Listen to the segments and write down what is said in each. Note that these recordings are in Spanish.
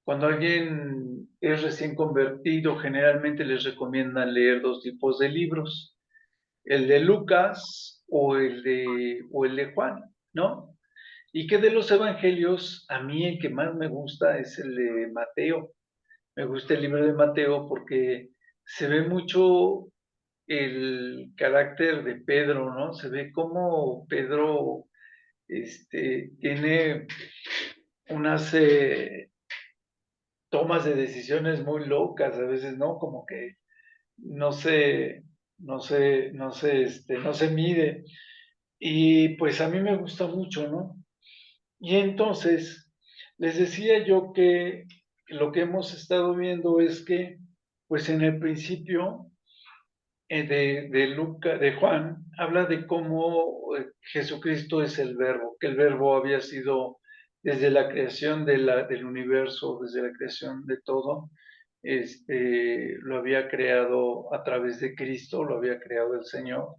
cuando alguien es recién convertido, generalmente les recomiendan leer dos tipos de libros, el de Lucas o el de Juan, ¿no? Y que de los evangelios, a mí el que más me gusta es el de Mateo. Me gusta el libro de Mateo porque se ve mucho el carácter de Pedro, ¿no? Se ve cómo Pedro tiene unas tomas de decisiones muy locas a veces, ¿no? Como que no se, no se mide. Y pues a mí me gusta mucho, ¿no? Y entonces, les decía yo que lo que hemos estado viendo es que, pues en el principio de Juan, habla de cómo Jesucristo es el verbo, que el verbo había sido desde la creación del universo, desde la creación de todo, lo había creado a través de Cristo, lo había creado el Señor,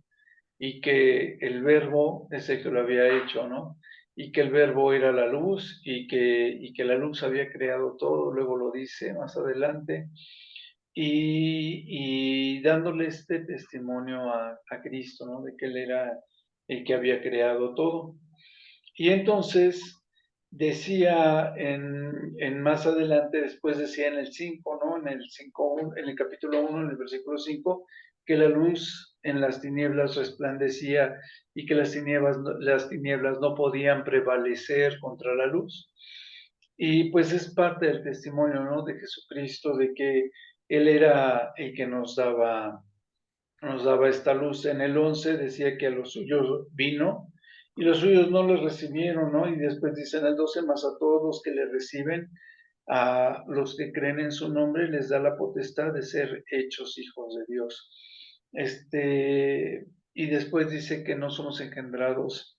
y que el verbo es el que lo había hecho, ¿no? Y que el verbo era la luz y que la luz había creado todo, luego lo dice más adelante, y dándole este testimonio a Cristo, ¿no? De que Él era el que había creado todo. Y entonces decía en más adelante, después decía en el 5, ¿no? En el 5, en el capítulo 1, en el versículo 5, que la luz en las tinieblas resplandecía y que las tinieblas no podían prevalecer contra la luz. Y pues es parte del testimonio, ¿no? De Jesucristo, de que Él era el que nos daba esta luz. En el 11 decía que a los suyos vino y los suyos no le recibieron, ¿no? Y después dice en el 12, más a todos los que le reciben, a los que creen en su nombre, les da la potestad de ser hechos hijos de Dios. Y después dice que no somos engendrados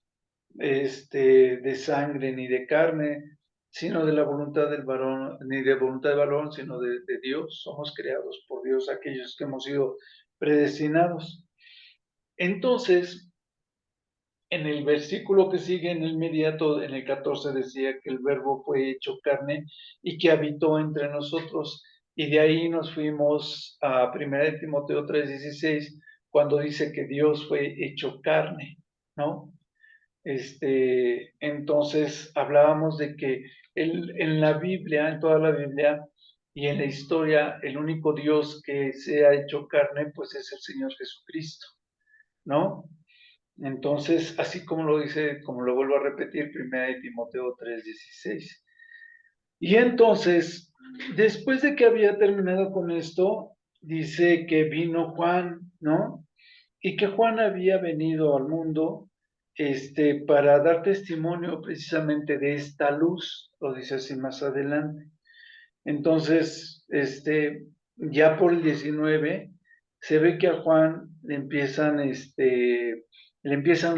de sangre ni de carne, sino de la voluntad del varón, ni de voluntad del varón, sino de Dios. Somos creados por Dios, aquellos que hemos sido predestinados. Entonces, en el versículo que sigue en el inmediato, en el 14, decía que el verbo fue hecho carne y que habitó entre nosotros. Y de ahí nos fuimos a 1 Timoteo 3:16, cuando dice que Dios fue hecho carne, ¿no? Entonces hablábamos de que en la Biblia, en toda la Biblia y en la historia, el único Dios que se ha hecho carne, pues es el Señor Jesucristo, ¿no? Entonces, así como lo dice, como lo vuelvo a repetir, 1 Timoteo 3:16. Y entonces, después de que había terminado con esto, dice que vino Juan, ¿no? Y que Juan había venido al mundo para dar testimonio precisamente de esta luz, lo dice así más adelante. Entonces, ya por el 19, se ve que a Juan le empiezan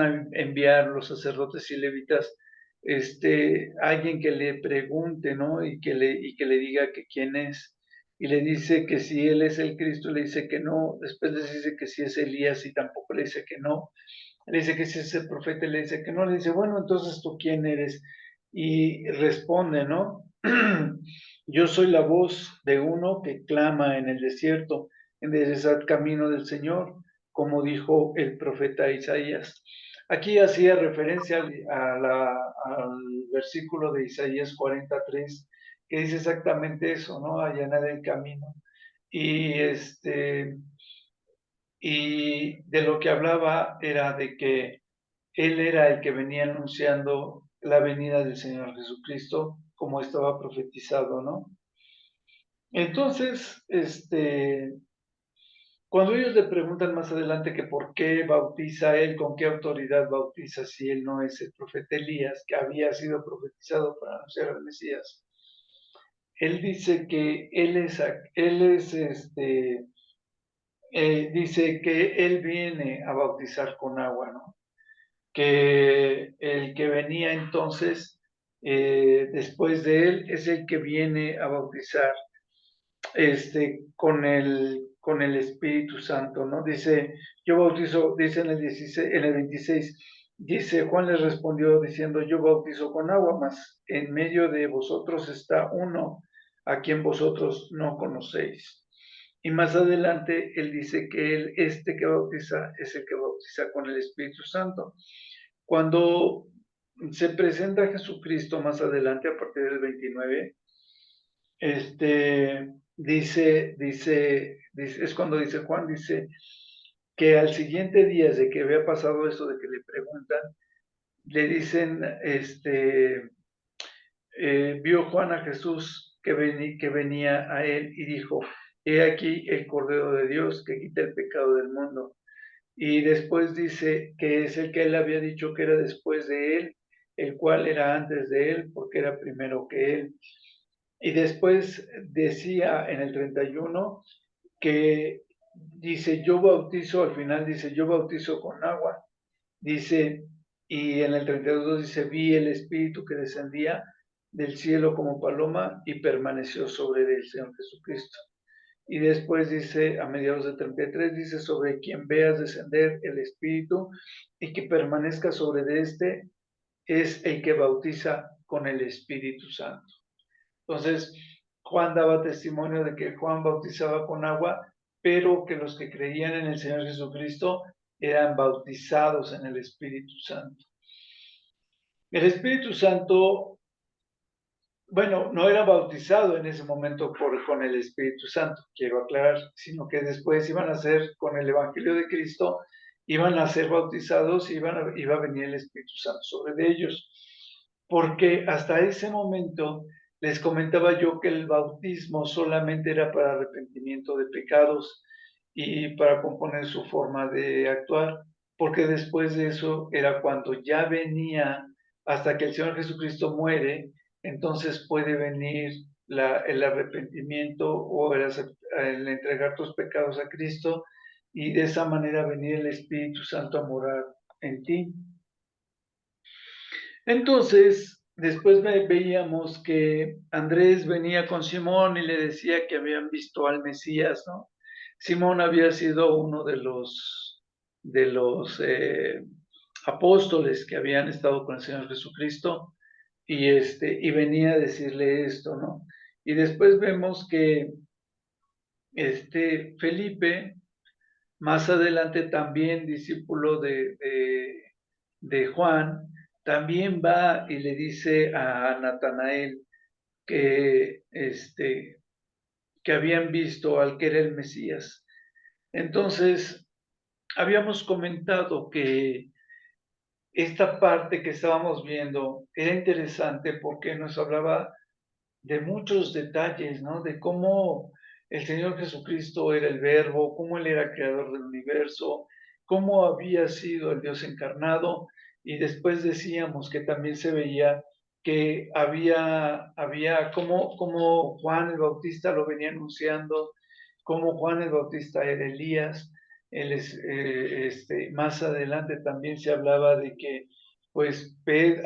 a enviar los sacerdotes y levitas, alguien que le pregunte, ¿no? Y que le diga que quién es. Y le dice que si él es el Cristo, le dice que no. Después le dice que si es Elías y tampoco le dice que no. Le dice que si es el profeta, le dice que no. Le dice, bueno, entonces tú quién eres. Y responde, ¿no? Yo soy la voz de uno que clama en el desierto, enderezad camino del Señor, como dijo el profeta Isaías. Aquí hacía referencia al versículo de Isaías 43, que dice exactamente eso, ¿no? Allanar el camino. Y y de lo que hablaba era de que él era el que venía anunciando la venida del Señor Jesucristo, como estaba profetizado, ¿no? Entonces, cuando ellos le preguntan más adelante que por qué bautiza él, con qué autoridad bautiza si él no es el profeta Elías, que había sido profetizado para anunciar al Mesías, él dice que dice que él viene a bautizar con agua, ¿no? Que el que venía entonces después de él es el que viene a bautizar con el Espíritu Santo, ¿no? Dice, yo bautizo, dice en el 16, en el 26, dice, Juan les respondió diciendo, yo bautizo con agua, mas en medio de vosotros está uno a quien vosotros no conocéis. Y más adelante él dice que que bautiza es el que bautiza con el Espíritu Santo. Cuando se presenta Jesucristo más adelante, a partir del 29, es cuando dice Juan, dice que al siguiente día de que había pasado eso, de que le preguntan, le dicen, vio Juan a Jesús que venía a él y dijo, he aquí el Cordero de Dios que quita el pecado del mundo. Y después dice que es el que él había dicho que era después de él, el cual era antes de él, porque era primero que él. Y después decía en el 31 que dice, yo bautizo, al final dice, yo bautizo con agua. Dice, y en el 32 dice, vi el Espíritu que descendía del cielo como paloma y permaneció sobre el Señor Jesucristo. Y después dice, a mediados de 33, dice, sobre quien veas descender el Espíritu y que permanezca sobre de este, es el que bautiza con el Espíritu Santo. Entonces, Juan daba testimonio de que Juan bautizaba con agua, pero que los que creían en el Señor Jesucristo eran bautizados en el Espíritu Santo. El Espíritu Santo, bueno, no era bautizado en ese momento con el Espíritu Santo, quiero aclarar, sino que después iban a ser, con el Evangelio de Cristo, iban a ser bautizados y iba a venir el Espíritu Santo sobre ellos. Porque hasta ese momento les comentaba yo que el bautismo solamente era para arrepentimiento de pecados y para componer su forma de actuar, porque después de eso era cuando ya venía, hasta que el Señor Jesucristo muere, entonces puede venir el arrepentimiento o el entregar tus pecados a Cristo y de esa manera venir el Espíritu Santo a morar en ti. Entonces, después veíamos que Andrés venía con Simón y le decía que habían visto al Mesías, ¿no? Simón había sido uno de los apóstoles que habían estado con el Señor Jesucristo y venía a decirle esto, ¿no? Y después vemos que Felipe, más adelante también discípulo de Juan, también va y le dice a Natanael que, que habían visto al que era el Mesías. Entonces, habíamos comentado que esta parte que estábamos viendo era interesante porque nos hablaba de muchos detalles, ¿no? De cómo el Señor Jesucristo era el Verbo, cómo Él era creador del universo, cómo había sido el Dios encarnado, y después decíamos que también se veía que había como Juan el Bautista lo venía anunciando, como Juan el Bautista era Elías. Más adelante también se hablaba de que pues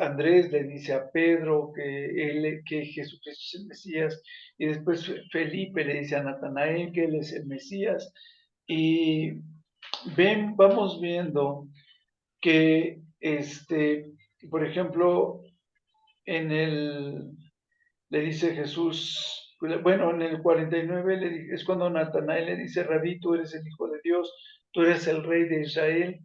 Andrés le dice a Pedro que Jesucristo es el Mesías, y después Felipe le dice a Natanael que él es el Mesías, y vamos viendo que, por ejemplo, le dice Jesús, bueno, en el 49 es cuando Natanael le dice, Rabí, tú eres el Hijo de Dios, tú eres el Rey de Israel.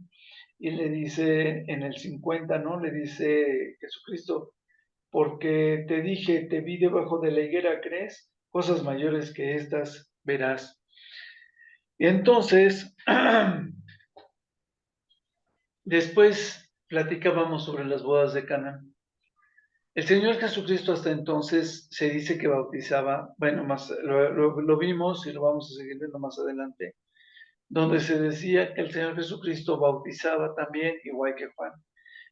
Y le dice en el 50, ¿no? Le dice Jesucristo, porque te dije, te vi debajo de la higuera, ¿crees? Cosas mayores que estas verás. Y entonces, después platicábamos sobre las bodas de Cana. El Señor Jesucristo hasta entonces se dice que bautizaba, bueno, lo vimos y lo vamos a seguir viendo más adelante, donde se decía que el Señor Jesucristo bautizaba también, igual que Juan.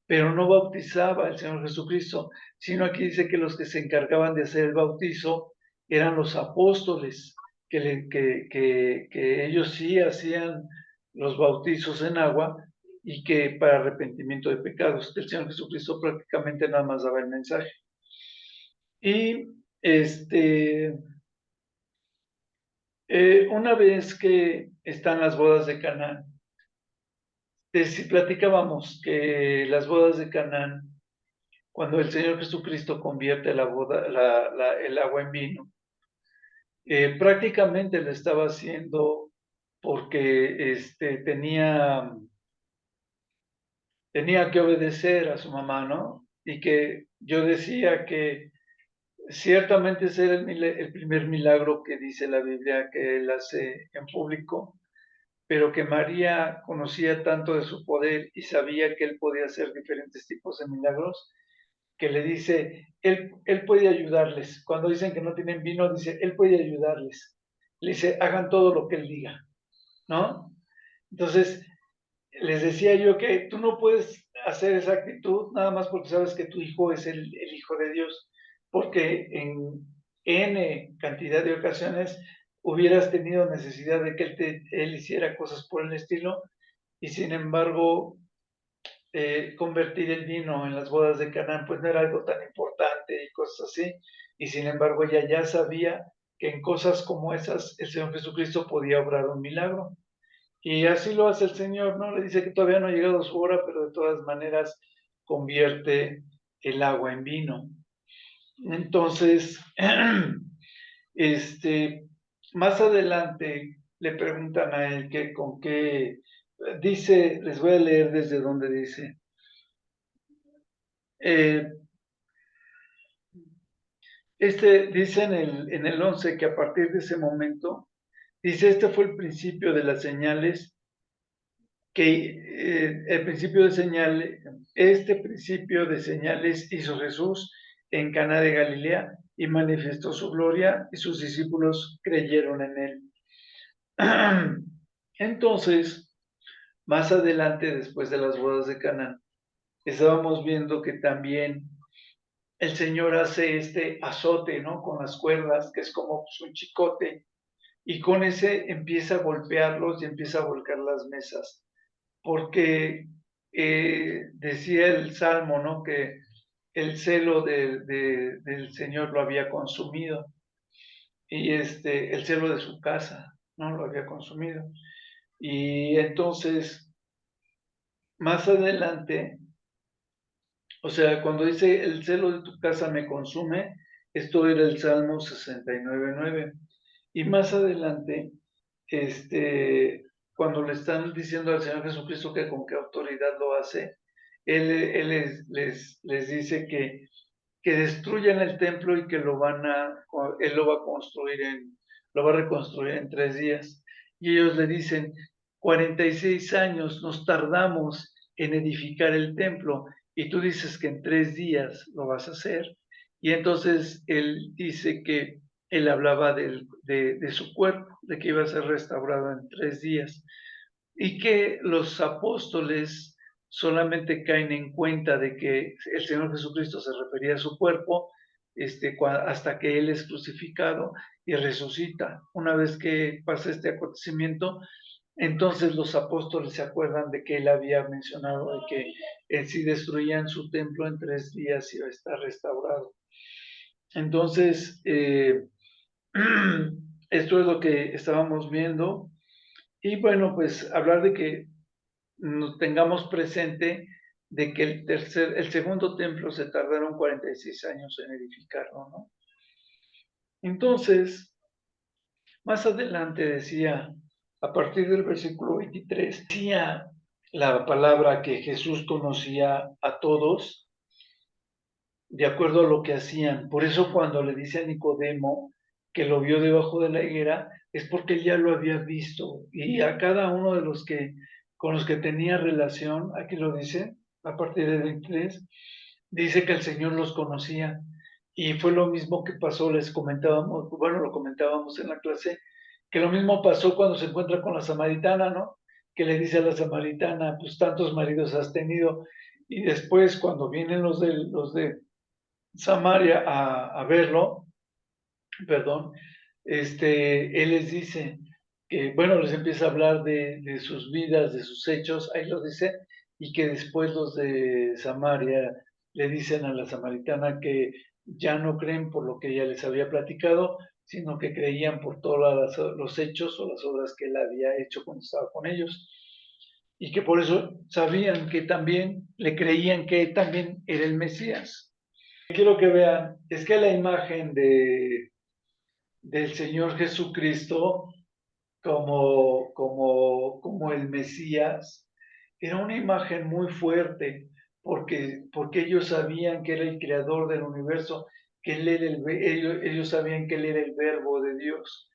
Pero no bautizaba el Señor Jesucristo, sino aquí dice que los que se encargaban de hacer el bautizo eran los apóstoles, que ellos sí hacían los bautizos en agua y que para arrepentimiento de pecados, el Señor Jesucristo prácticamente nada más daba el mensaje. Y una vez que están las bodas de Canaán, platicábamos que las bodas de Canaán, cuando el Señor Jesucristo convierte el agua en vino, prácticamente lo estaba haciendo porque tenía que obedecer a su mamá, ¿no? Y que yo decía que ciertamente ese era el primer milagro que dice la Biblia que él hace en público, pero que María conocía tanto de su poder y sabía que él podía hacer diferentes tipos de milagros, que le dice, él puede ayudarles. Cuando dicen que no tienen vino, dice, él puede ayudarles. Le dice, hagan todo lo que él diga, ¿no? Entonces, les decía yo que tú no puedes hacer esa actitud nada más porque sabes que tu hijo es el Hijo de Dios, porque en N cantidad de ocasiones hubieras tenido necesidad de que él hiciera cosas por el estilo, y sin embargo, convertir el vino en las bodas de Canaán, pues no era algo tan importante y cosas así, y sin embargo ella ya sabía que en cosas como esas el Señor Jesucristo podía obrar un milagro. Y así lo hace el Señor, ¿no? Le dice que todavía no ha llegado su hora, pero de todas maneras convierte el agua en vino. Entonces, este, más adelante le preguntan a él que con qué, dice, les voy a leer desde donde dice, eh, dice en el 11 que a partir de ese momento, dice, este fue el principio de las señales que el principio de señales, este principio de señales hizo Jesús en Caná de Galilea y manifestó su gloria y sus discípulos creyeron en él. Entonces, más adelante, después de las bodas de Caná, estábamos viendo que también el Señor hace este azote, ¿no? Con las cuerdas, que es como pues, un chicote, y con ese empieza a golpearlos y empieza a volcar las mesas. Porque decía el Salmo, ¿no? Que el celo del Señor lo había consumido y el celo de su casa, ¿no? Lo había consumido. Y entonces, más adelante, o sea, cuando dice el celo de tu casa me consume, esto era el Salmo 69:9. Y más adelante, cuando le están diciendo al Señor Jesucristo que con qué autoridad lo hace, él les dice que destruyan el templo y que él lo va a construir lo va a reconstruir en 3 días. Y ellos le dicen, 46 años nos tardamos en edificar el templo y tú dices que en 3 días lo vas a hacer. Y entonces él dice que él hablaba de su cuerpo, de que iba a ser restaurado en 3 días y que los apóstoles solamente caen en cuenta de que el Señor Jesucristo se refería a su cuerpo hasta que Él es crucificado y resucita. Una vez que pasa este acontecimiento, entonces los apóstoles se acuerdan de que Él había mencionado de que si destruían su templo en 3 días iba a estar restaurado. Entonces, esto es lo que estábamos viendo. Y bueno, pues hablar de que nos tengamos presente de que el segundo templo se tardaron 46 años en edificarlo, ¿no? Entonces, más adelante decía, a partir del versículo 23, decía la palabra que Jesús conocía a todos de acuerdo a lo que hacían. Por eso cuando le dice a Nicodemo que lo vio debajo de la higuera, es porque él ya lo había visto. Y a cada uno de los que con los que tenía relación, aquí lo dice, a partir de 23, dice que el Señor los conocía. Y fue lo mismo que pasó, les comentábamos, bueno, lo comentábamos en la clase, que lo mismo pasó cuando se encuentra con la samaritana, ¿no? Que le dice a la samaritana, pues tantos maridos has tenido. Y después, cuando vienen los de Samaria a verlo, perdón, él les dice que, bueno, les empieza a hablar de sus vidas, de sus hechos, ahí lo dice, y que después los de Samaria le dicen a la samaritana que ya no creen por lo que ella les había platicado, sino que creían por todos los hechos o las obras que él había hecho cuando estaba con ellos. Y que por eso sabían que también le creían que él también era el Mesías. Quiero que vean, es que la imagen del Señor Jesucristo como el Mesías, era una imagen muy fuerte, porque ellos sabían que era el creador del universo, que él era ellos sabían que él era el verbo de Dios.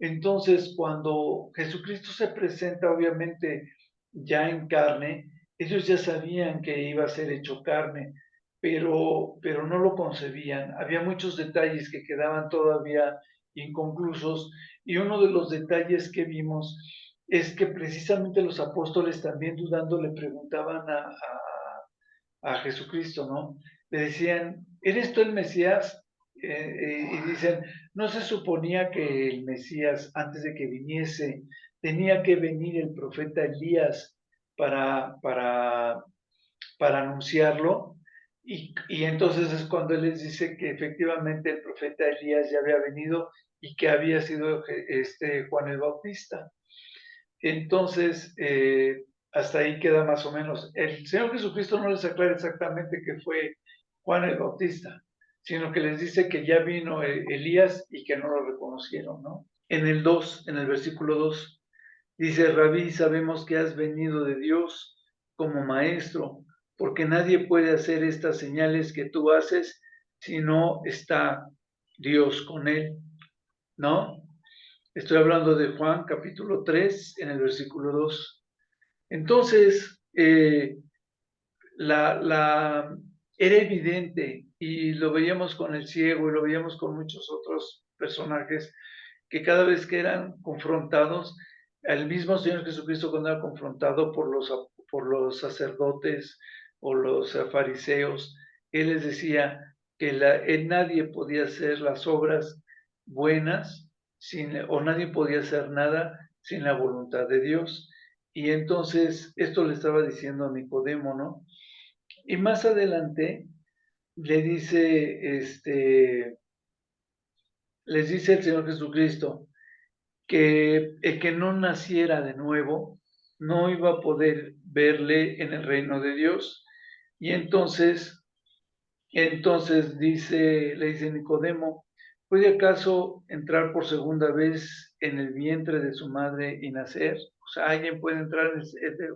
Entonces, cuando Jesucristo se presenta, obviamente, ya en carne, ellos ya sabían que iba a ser hecho carne, pero no lo concebían. Había muchos detalles que quedaban todavía inconclusos, y uno de los detalles que vimos es que precisamente los apóstoles, también dudando, le preguntaban a Jesucristo, ¿no? Le decían, ¿eres tú el Mesías? Y dicen, ¿no se suponía que el Mesías, antes de que viniese, tenía que venir el profeta Elías para, para, para anunciarlo? Y entonces es cuando él les dice que efectivamente el profeta Elías ya había venido y que había sido Juan el Bautista. Entonces, hasta ahí queda más o menos. El Señor Jesucristo no les aclara exactamente que fue Juan el Bautista, sino que les dice que ya vino Elías y que no lo reconocieron, ¿no? En el 2, en el versículo 2, dice, Rabí, sabemos que has venido de Dios como maestro, porque nadie puede hacer estas señales que tú haces si no está Dios con él, ¿no? Estoy hablando de Juan capítulo 3, en el versículo 2. Entonces, era evidente, y lo veíamos con el ciego y lo veíamos con muchos otros personajes, que cada vez que eran confrontados, el mismo Señor Jesucristo, cuando era confrontado por los sacerdotes o los fariseos, Él les decía que nadie podía hacer las obras buenas o nadie podía hacer nada sin la voluntad de Dios. Y entonces esto le estaba diciendo a Nicodemo, ¿no? Y más adelante le dice, les dice el Señor Jesucristo que el que no naciera de nuevo no iba a poder verle en el reino de Dios. Y entonces le dice Nicodemo, ¿puede acaso entrar por segunda vez en el vientre de su madre y nacer? O sea, ¿alguien puede entrar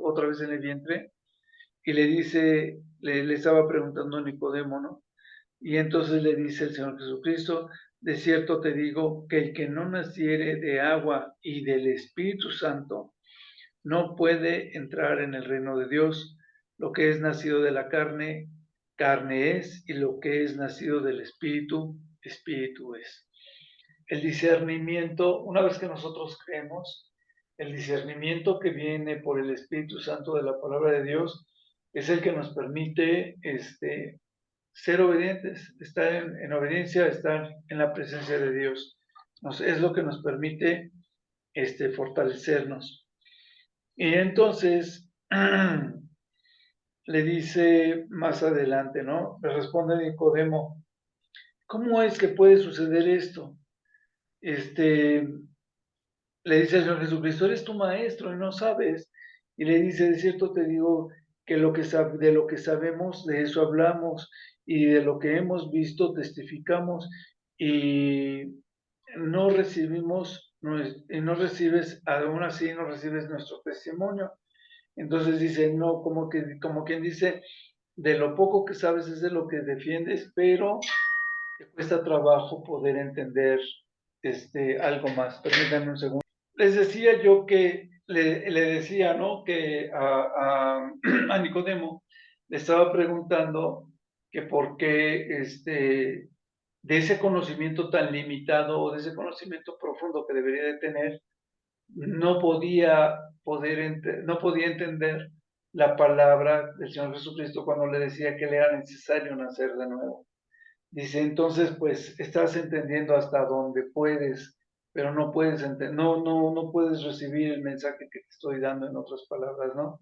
otra vez en el vientre? Y le dice, le estaba preguntando a Nicodemo, ¿no? Y entonces le dice el Señor Jesucristo, de cierto te digo que el que no naciere de agua y del Espíritu Santo no puede entrar en el reino de Dios. Lo que es nacido de la carne, carne es, y lo que es nacido del Espíritu, Espíritu es. El discernimiento, una vez que nosotros creemos, el discernimiento que viene por el Espíritu Santo de la palabra de Dios es el que nos permite ser obedientes, estar en obediencia, estar en la presencia de Dios. Es lo que nos permite fortalecernos. Y entonces le dice más adelante, ¿no? Le responde Nicodemo, ¿cómo es que puede suceder esto? Le dice el Señor Jesucristo, eres tu maestro y no sabes. Y le dice, de cierto te digo que de lo que sabemos, de eso hablamos, y de lo que hemos visto, testificamos, y no recibimos, y no recibes, aún así no recibes nuestro testimonio. Entonces dice, no, como quien dice, de lo poco que sabes es de lo que defiendes, pero te cuesta trabajo poder entender algo más. Permítanme un segundo. Les decía yo que le decía, ¿no? Que a Nicodemo le estaba preguntando que por qué de ese conocimiento tan limitado o de ese conocimiento profundo que debería de tener, no podía entender la palabra del Señor Jesucristo cuando le decía que le era necesario nacer de nuevo. Dice, entonces, pues, estás entendiendo hasta donde puedes, pero no puedes no puedes recibir el mensaje que te estoy dando, en otras palabras, ¿no?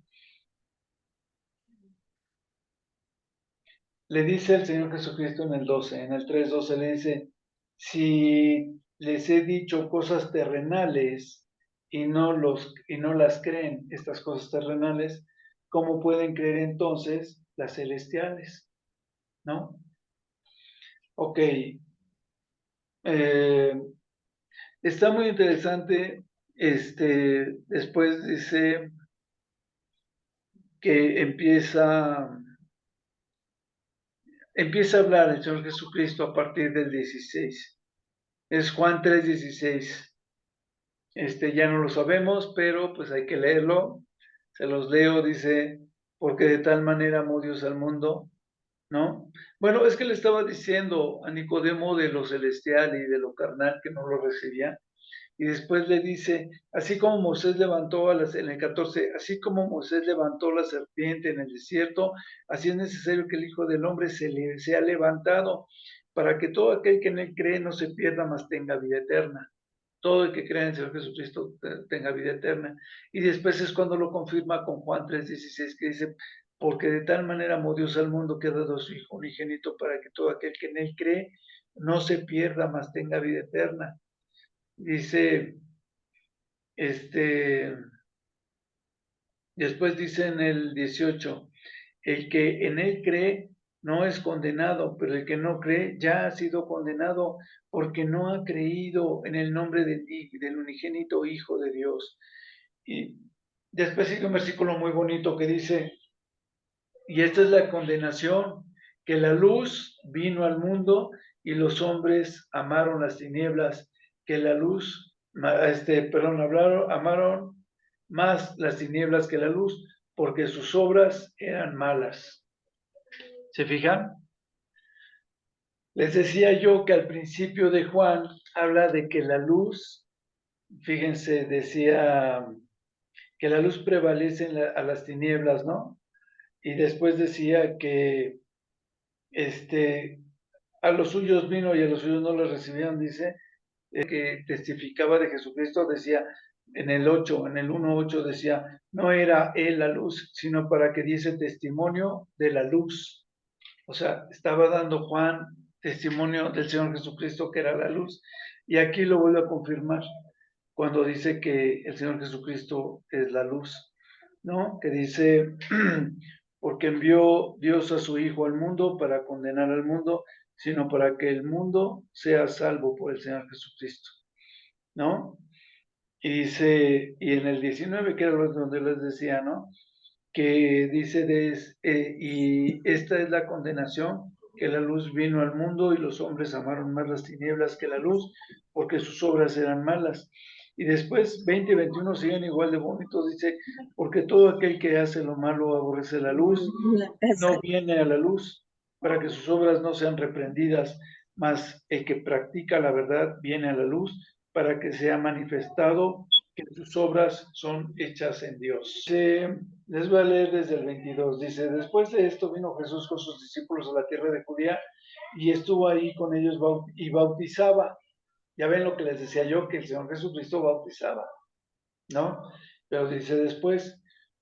Le dice el Señor Jesucristo en el 12, en el 3:12, le dice, si les he dicho cosas terrenales y no las creen, estas cosas terrenales, ¿cómo pueden creer entonces las celestiales? ¿No? Ok. Está muy interesante. Después dice que empieza a hablar el Señor Jesucristo a partir del 16. Es Juan 3:16. Ya no lo sabemos, pero pues hay que leerlo. Se los leo, dice, porque de tal manera amó Dios al mundo, ¿no? Bueno, es que le estaba diciendo a Nicodemo de lo celestial y de lo carnal que no lo recibía. Y después le dice, así como Moisés levantó en el 14, así como Moisés levantó la serpiente en el desierto, así es necesario que el Hijo del Hombre sea levantado, para que todo aquel que en él cree no se pierda, mas tenga vida eterna. Todo el que crea en el Señor Jesucristo tenga vida eterna. Y después es cuando lo confirma con Juan 3:16, que dice, porque de tal manera amó Dios al mundo que ha dado a su Hijo unigénito para que todo aquel que en él cree no se pierda, mas tenga vida eterna. Dice, después dice en el 18, el que en él cree no es condenado, pero el que no cree ya ha sido condenado porque no ha creído en el nombre del unigénito Hijo de Dios. Y después sigue un versículo muy bonito que dice, y esta es la condenación, que la luz vino al mundo y los hombres amaron las tinieblas, que la luz, amaron más las tinieblas que la luz, porque sus obras eran malas. ¿Se fijan? Les decía yo que al principio de Juan habla de que la luz, fíjense, decía que la luz prevalece a las tinieblas, ¿no? Y después decía que a los suyos vino y a los suyos no los recibieron, dice, que testificaba de Jesucristo, decía en el 8, en el 1:8 decía, no era él la luz, sino para que diese testimonio de la luz. O sea, estaba dando Juan testimonio del Señor Jesucristo que era la luz. Y aquí lo vuelve a confirmar cuando dice que el Señor Jesucristo es la luz, ¿no? Que dice, porque envió Dios a su Hijo al mundo para condenar al mundo, sino para que el mundo sea salvo por el Señor Jesucristo, ¿no? Y dice, y en el 19, que era donde les decía, ¿no? Que dice, y esta es la condenación, que la luz vino al mundo y los hombres amaron más las tinieblas que la luz, porque sus obras eran malas. Y después 20 y 21 siguen igual de bonitos, dice, porque todo aquel que hace lo malo aborrece la luz, no viene a la luz, para que sus obras no sean reprendidas, mas el que practica la verdad viene a la luz, para que sea manifestado que sus obras son hechas en Dios. Les voy a leer desde el 22. Dice, después de esto vino Jesús con sus discípulos a la tierra de Judea y estuvo ahí con ellos y bautizaba. Ya ven lo que les decía yo, que el Señor Jesucristo bautizaba, ¿no? Pero dice después,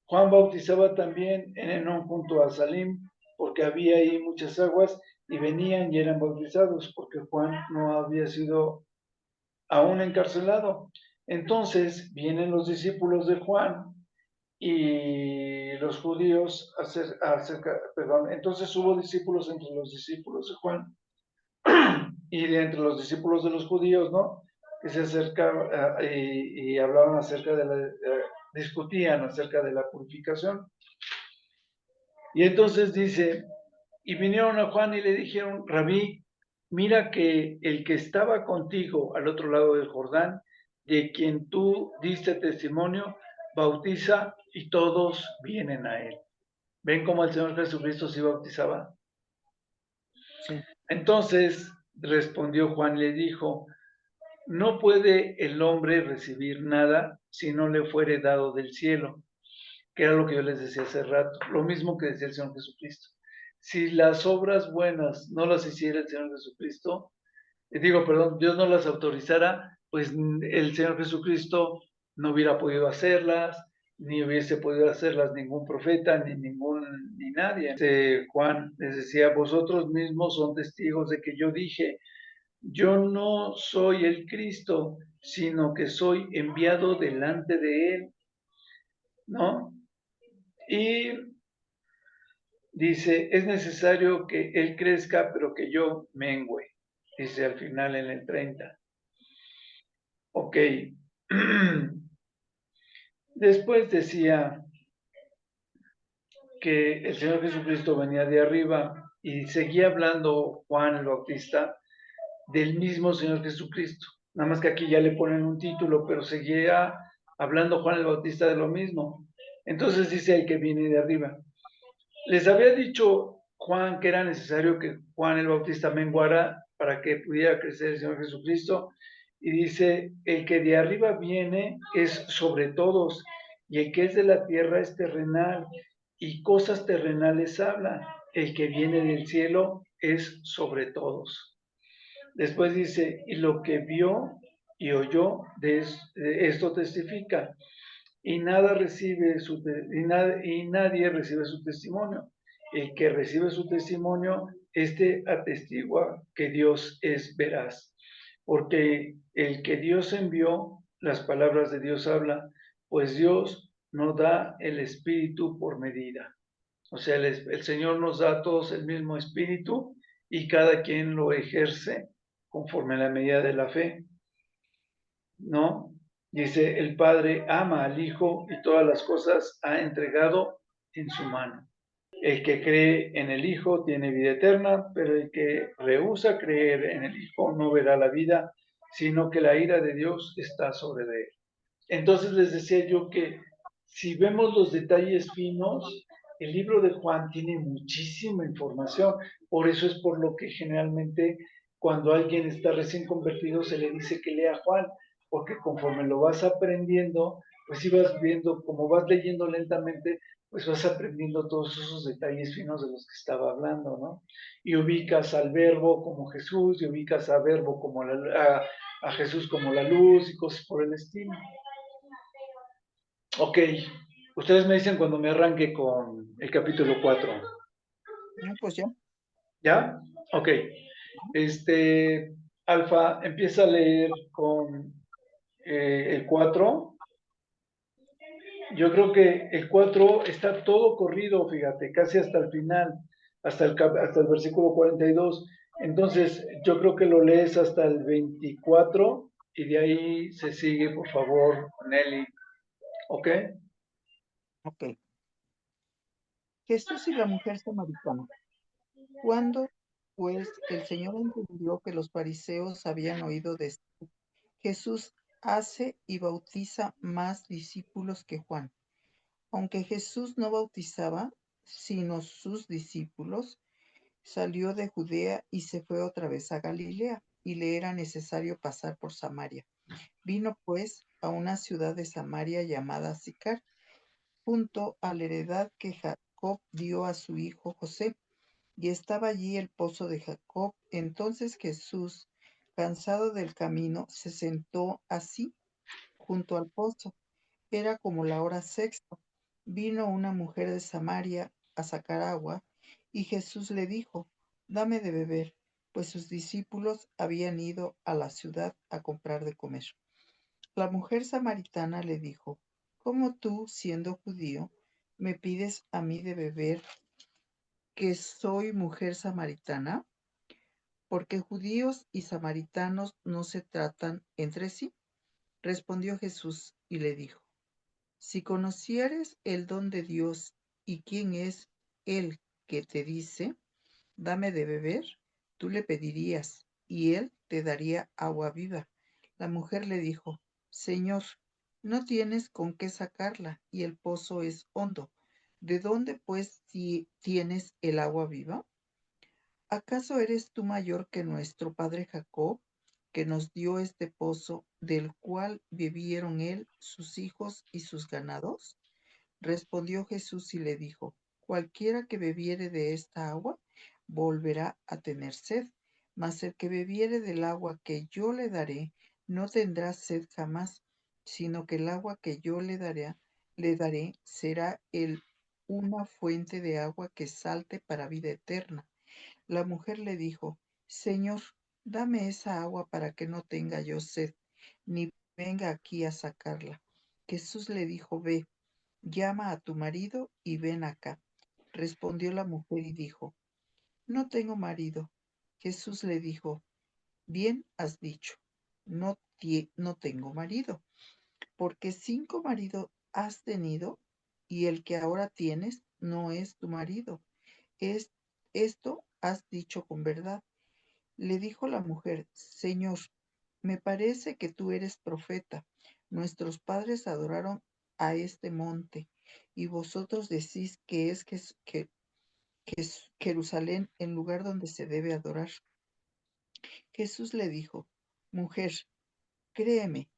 Juan bautizaba también en Enón junto a Salim, porque había ahí muchas aguas y venían y eran bautizados, porque Juan no había sido aún encarcelado. Entonces vienen los discípulos de Juan y los judíos entonces hubo discípulos entre los discípulos de Juan y de entre los discípulos de los judíos, ¿no? Que se acercaban y hablaban acerca discutían acerca de la purificación. Y entonces dice, y vinieron a Juan y le dijeron, Rabí, mira que el que estaba contigo al otro lado del Jordán, de quien tú diste testimonio, bautiza y todos vienen a él. ¿Ven cómo el Señor Jesucristo se bautizaba? Sí. Entonces respondió Juan y le dijo, no puede el hombre recibir nada si no le fuere dado del cielo, que era lo que yo les decía hace rato, lo mismo que decía el Señor Jesucristo. Si las obras buenas no las hiciera el Señor Jesucristo, Dios no las autorizara, pues el Señor Jesucristo no hubiera podido hacerlas, ni hubiese podido hacerlas ningún profeta, ni nadie. Juan les decía, vosotros mismos son testigos de que yo dije, yo no soy el Cristo, sino que soy enviado delante de él, ¿no? Y dice, es necesario que él crezca, pero que yo mengüe, dice al final en el 30. Ok. Después decía que el Señor Jesucristo venía de arriba y seguía hablando Juan el Bautista del mismo Señor Jesucristo. Nada más que aquí ya le ponen un título, pero seguía hablando Juan el Bautista de lo mismo. Entonces dice el que viene de arriba. Les había dicho Juan que era necesario que Juan el Bautista menguara para que pudiera crecer el Señor Jesucristo. Y dice, el que de arriba viene es sobre todos, y el que es de la tierra es terrenal, y cosas terrenales habla. El que viene del cielo es sobre todos. Después dice, y lo que vio y oyó de esto testifica, y nadie recibe su testimonio. El que recibe su testimonio, este atestigua que Dios es veraz, porque el que Dios envió, las palabras de Dios habla, pues Dios no da el espíritu por medida. O sea, el Señor nos da a todos el mismo espíritu y cada quien lo ejerce conforme a la medida de la fe, ¿no? Dice, el Padre ama al Hijo y todas las cosas ha entregado en su mano. El que cree en el Hijo tiene vida eterna, pero el que rehúsa creer en el Hijo no verá la vida, sino que la ira de Dios está sobre él. Entonces les decía yo que si vemos los detalles finos, el libro de Juan tiene muchísima información. Por eso es por lo que generalmente cuando alguien está recién convertido se le dice que lea Juan, porque conforme lo vas aprendiendo, pues si vas viendo, como vas leyendo lentamente, pues vas aprendiendo todos esos detalles finos de los que estaba hablando, ¿no? Y ubicas al verbo como Jesús, y ubicas a verbo como a Jesús como la luz y cosas por el estilo. Ok, ustedes me dicen cuando me arranque con el capítulo 4. No, pues ya. ¿Ya? Ok. Alfa, empieza a leer con el 4. Yo creo que el 4 está todo corrido, fíjate, casi hasta el final, hasta el versículo 42. Entonces, yo creo que lo lees hasta el 24 y de ahí se sigue, por favor, Nelly. ¿Ok? Ok. Jesús y la mujer samaritana. Cuando, pues, el Señor entendió que los fariseos habían oído de esto, Jesús hace y bautiza más discípulos que Juan. Aunque Jesús no bautizaba, sino sus discípulos, salió de Judea y se fue otra vez a Galilea, y le era necesario pasar por Samaria. Vino pues a una ciudad de Samaria llamada Sicar, junto a la heredad que Jacob dio a su hijo José, y estaba allí el pozo de Jacob. Entonces Jesús, cansado del camino, se sentó así junto al pozo. Era como la hora sexta. Vino una mujer de Samaria a sacar agua, y Jesús le dijo, dame de beber, pues sus discípulos habían ido a la ciudad a comprar de comer. La mujer samaritana le dijo, ¿cómo tú, siendo judío, me pides a mí de beber, que soy mujer samaritana? Porque judíos y samaritanos no se tratan entre sí. Respondió Jesús y le dijo, si conocieres el don de Dios y quién es el que te dice, dame de beber, tú le pedirías y él te daría agua viva. La mujer le dijo, Señor, no tienes con qué sacarla y el pozo es hondo. ¿De dónde pues tienes el agua viva? ¿Acaso eres tú mayor que nuestro padre Jacob, que nos dio este pozo, del cual bebieron él, sus hijos y sus ganados? Respondió Jesús y le dijo, cualquiera que bebiere de esta agua, volverá a tener sed, mas el que bebiere del agua que yo le daré, no tendrá sed jamás, sino que el agua que yo le daré será una fuente de agua que salte para vida eterna. La mujer le dijo, Señor, dame esa agua para que no tenga yo sed, ni venga aquí a sacarla. Jesús le dijo, ve, llama a tu marido y ven acá. Respondió la mujer y dijo, no tengo marido. Jesús le dijo, bien has dicho, no no tengo marido, porque 5 maridos has tenido y el que ahora tienes no es tu marido. Esto has dicho con verdad. Le dijo la mujer: Señor, me parece que tú eres profeta. Nuestros padres adoraron a este monte, y vosotros decís que es Jerusalén el lugar donde se debe adorar. Jesús le dijo: Mujer, créeme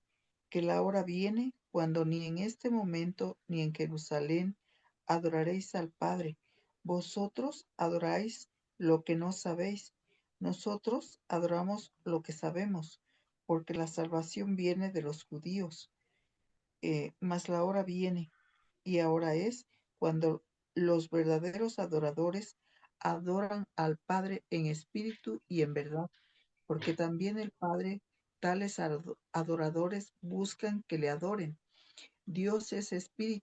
que la hora viene cuando ni en este momento ni en Jerusalén adoraréis al Padre. Vosotros adoráis lo que no sabéis. Nosotros adoramos lo que sabemos, porque la salvación viene de los judíos. Mas la hora viene, y ahora es, cuando los verdaderos adoradores adoran al Padre en espíritu y en verdad, porque también el Padre tales adoradores buscan que le adoren. Dios es espíritu,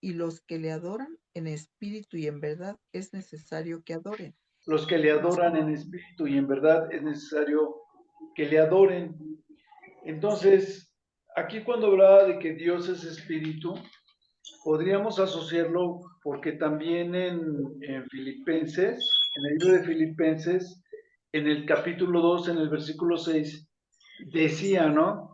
y los que le adoran en espíritu y en verdad es necesario que adoren. Los que le adoran en espíritu y en verdad es necesario que le adoren. Entonces, aquí cuando hablaba de que Dios es espíritu, podríamos asociarlo porque también en Filipenses, en el libro de Filipenses, en el capítulo 2, en el versículo 6, decía, ¿no?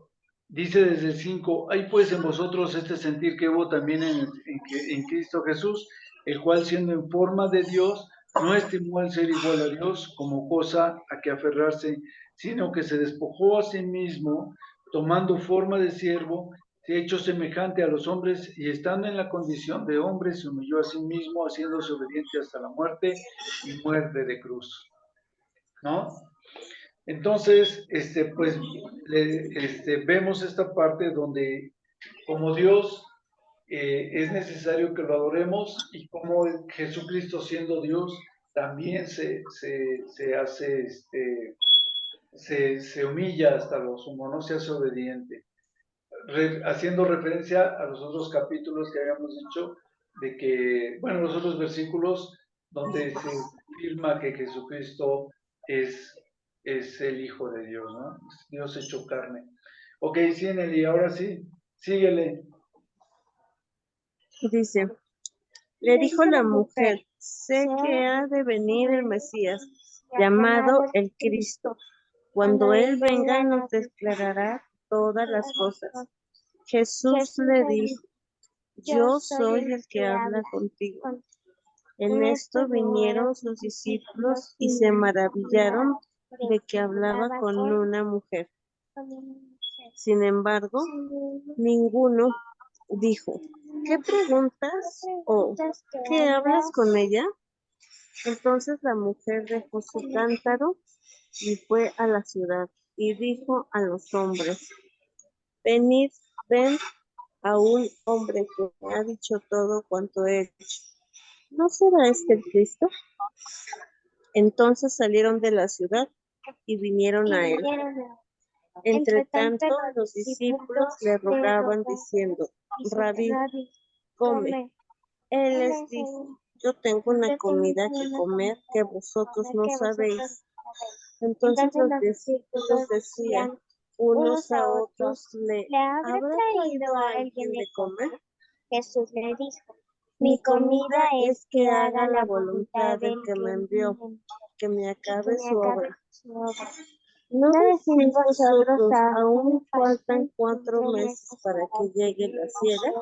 Dice desde el 5: hay pues en vosotros este sentir que hubo también en Cristo Jesús, el cual siendo en forma de Dios, no estimó el ser igual a Dios como cosa a que aferrarse, sino que se despojó a sí mismo, tomando forma de siervo, se ha hecho semejante a los hombres, y estando en la condición de hombre, se humilló a sí mismo, haciéndose obediente hasta la muerte y muerte de cruz, ¿no? Entonces, pues, vemos esta parte donde como Dios es necesario que lo adoremos, y como Jesucristo siendo Dios también se hace, se humilla hasta lo sumo, no se hace obediente. Haciendo referencia a los otros capítulos que habíamos dicho, de que, bueno, los otros versículos donde se afirma que Jesucristo es el Hijo de Dios, ¿no? Es Dios hecho carne. Ok, sí, Nelly, ahora sí, síguele. Dice, le dijo la mujer: sé que ha de venir el Mesías, llamado el Cristo. Cuando Él venga nos declarará todas las cosas. Jesús le dijo: yo soy el que habla contigo. En esto vinieron sus discípulos y se maravillaron de que hablaba con una mujer. Sin embargo, ninguno dijo: ¿qué preguntas? ¿O qué hablas con ella? Entonces la mujer dejó su cántaro y fue a la ciudad y dijo a los hombres: venid, ven a un hombre que me ha dicho todo cuanto he hecho. ¿No será este el Cristo? Entonces salieron de la ciudad y vinieron a él. Entre tanto, los discípulos le rogaban diciendo: Rabí, come. Él les dijo: yo tengo una comida que comer que vosotros no sabéis. Entonces los discípulos decían unos a otros: ¿le habrá traído a alguien de comer? Jesús le dijo: Mi comida es que haga la voluntad del que me envió, que me acabe su obra. ¿No decís vosotros, aún faltan 4 meses para que llegue la siega?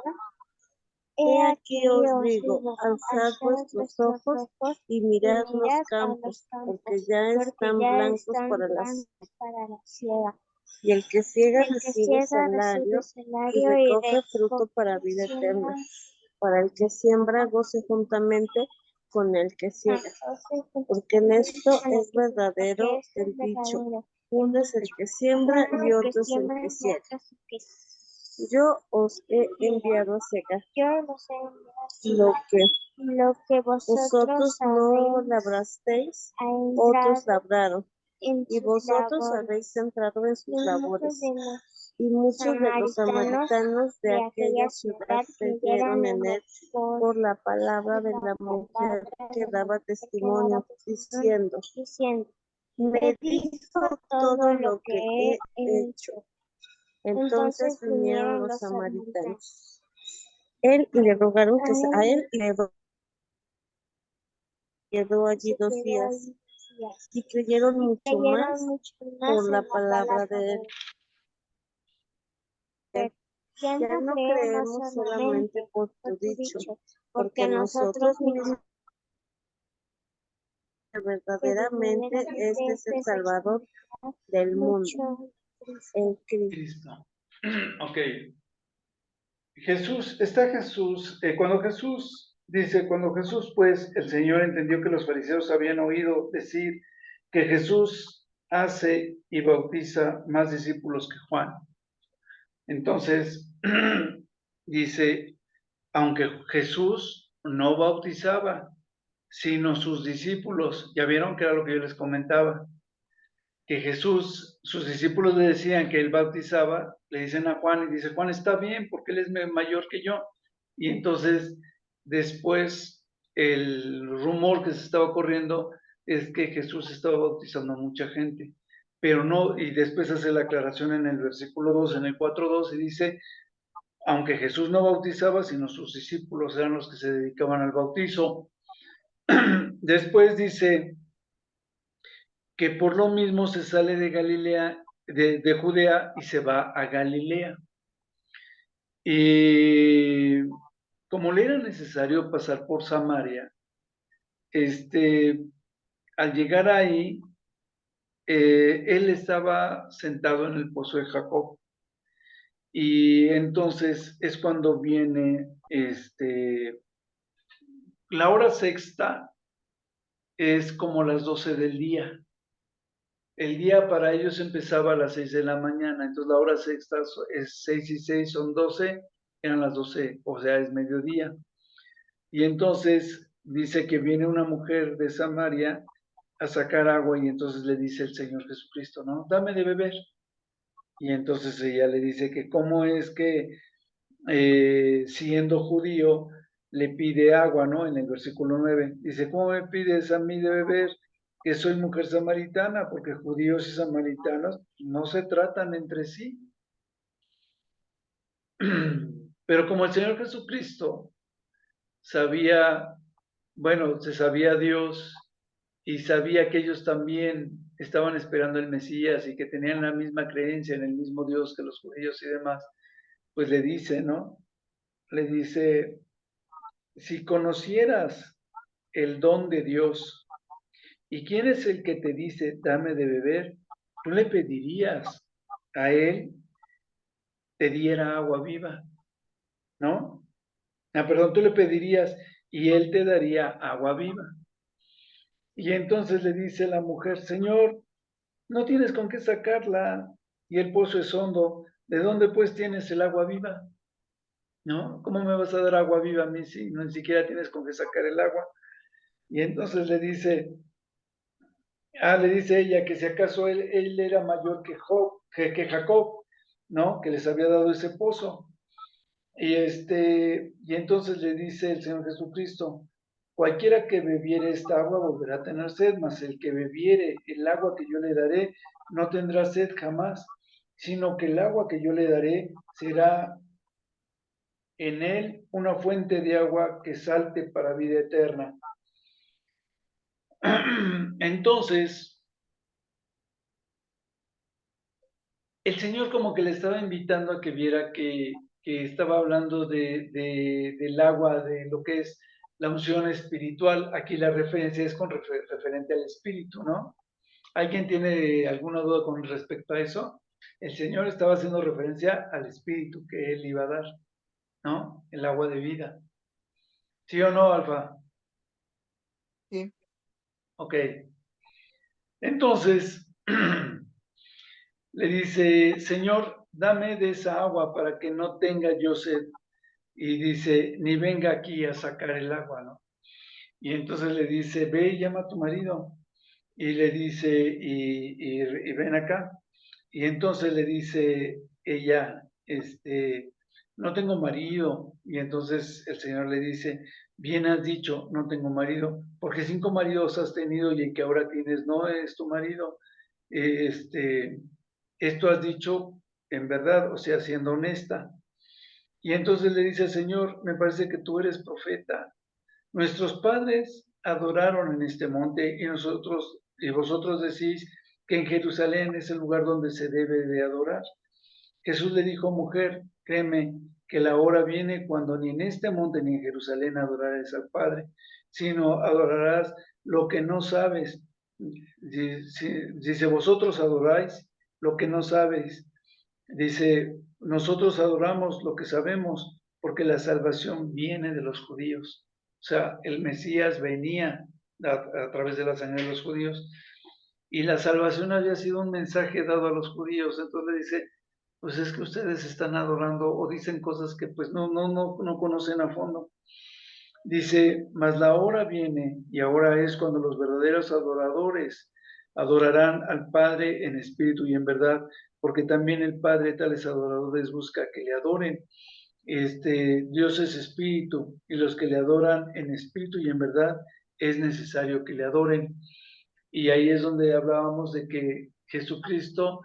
He aquí os digo, alzad vuestros ojos y mirad los campos, porque ya están blancos para la siega. y el que ciega recibe salario y recoge fruto para vida eterna. Para el que siembra goce juntamente con el que ciega, porque en esto es verdadero el dicho: uno es el que siembra y otro es el que ciega. Yo os he enviado a cegar lo que vosotros no labrasteis, otros labraron, y vosotros habéis entrado en sus labores. Y muchos de los samaritanos de aquella ciudad creyeron en él por la palabra de la mujer que daba testimonio, diciendo: Me dijo todo lo que he hecho. Entonces vinieron los samaritanos. Él le rogaron que a él le quedó allí 2 días y creyeron mucho más por la palabra de él. Ya no creemos solamente por tu dicho, porque nosotros mismos verdaderamente este es el Salvador del mundo, el Cristo. Cristo. Ok. Cuando Jesús, pues, el Señor entendió que los fariseos habían oído decir que Jesús hace y bautiza más discípulos que Juan. Entonces, dice, aunque Jesús no bautizaba, sino sus discípulos, ya vieron que era lo que yo les comentaba, que Jesús, sus discípulos le decían que él bautizaba, le dicen a Juan y dice, Juan está bien porque él es mayor que yo. Y entonces después el rumor que se estaba corriendo es que Jesús estaba bautizando a mucha gente, pero no, y después hace la aclaración en el versículo 2, en el 4:2, y dice, aunque Jesús no bautizaba, sino sus discípulos eran los que se dedicaban al bautizo. Después dice que por lo mismo se sale de Galilea, de Judea, y se va a Galilea. Y como le era necesario pasar por Samaria, al llegar ahí, él estaba sentado en el pozo de Jacob. Y entonces es cuando viene la hora sexta, es como las 12 del día. El día para ellos empezaba a las 6 de la mañana, entonces la hora sexta es 6 y 6 son 12, eran las 12, o sea, es mediodía. Y entonces dice que viene una mujer de Samaria a sacar agua y entonces le dice el Señor Jesucristo, ¿no? Dame de beber. Y entonces ella le dice que cómo es que siendo judío le pide agua, ¿no? En el versículo 9 dice, ¿cómo me pides a mí de beber? Que soy mujer samaritana, porque judíos y samaritanos no se tratan entre sí. Pero como el Señor Jesucristo sabía, bueno, se sabía Dios y sabía que ellos también estaban esperando el Mesías y que tenían la misma creencia en el mismo Dios que los judíos y demás, pues le dice, ¿no? Le dice, si conocieras el don de Dios y quién es el que te dice, dame de beber, tú le pedirías a él te diera agua viva, ¿no? Perdón, tú le pedirías y él te daría agua viva. Y entonces le dice la mujer, Señor, no tienes con qué sacarla y el pozo es hondo. ¿De dónde pues tienes el agua viva? ¿No? ¿Cómo me vas a dar agua viva a mí si no ni siquiera tienes con qué sacar el agua? Y entonces le dice ella que si acaso él era mayor que Jacob, ¿no? Que les había dado ese pozo. Y entonces le dice el Señor Jesucristo, cualquiera que bebiere esta agua volverá a tener sed, mas el que bebiere el agua que yo le daré no tendrá sed jamás, sino que el agua que yo le daré será en él una fuente de agua que salte para vida eterna. Entonces, el Señor como que le estaba invitando a que viera que estaba hablando del agua, de lo que es la unción espiritual. Aquí la referencia es referente al espíritu, ¿no? ¿Alguien tiene alguna duda con respecto a eso? El Señor estaba haciendo referencia al espíritu que Él iba a dar, ¿no? El agua de vida. ¿Sí o no, Alfa? Sí. Ok. Entonces, le dice, Señor, dame de esa agua para que no tenga yo sed. Y dice, ni venga aquí a sacar el agua, ¿no? Y entonces le dice, ve y llama a tu marido. Y le dice, y ven acá. Y entonces le dice ella, no tengo marido. Y entonces el Señor le dice, bien has dicho, no tengo marido, porque 5 maridos has tenido y el que ahora tienes no es tu marido. Esto has dicho en verdad, o sea, siendo honesta. Y entonces le dice al Señor, me parece que tú eres profeta. Nuestros padres adoraron en este monte y vosotros decís que en Jerusalén es el lugar donde se debe de adorar. Jesús le dijo, mujer, créeme que la hora viene cuando ni en este monte ni en Jerusalén adorarás al Padre, sino adorarás lo que no sabes. Dice, vosotros adoráis lo que no sabéis. Dice, nosotros adoramos lo que sabemos, porque la salvación viene de los judíos. O sea, el Mesías venía a través de la sangre de los judíos, y la salvación había sido un mensaje dado a los judíos. Entonces dice, pues es que ustedes están adorando o dicen cosas que pues no conocen a fondo. Dice, mas la hora viene y ahora es cuando los verdaderos adoradores adorarán al Padre en espíritu y en verdad, porque también el Padre tales adoradores busca que le adoren. Dios es espíritu y los que le adoran en espíritu y en verdad es necesario que le adoren. Y ahí es donde hablábamos de que Jesucristo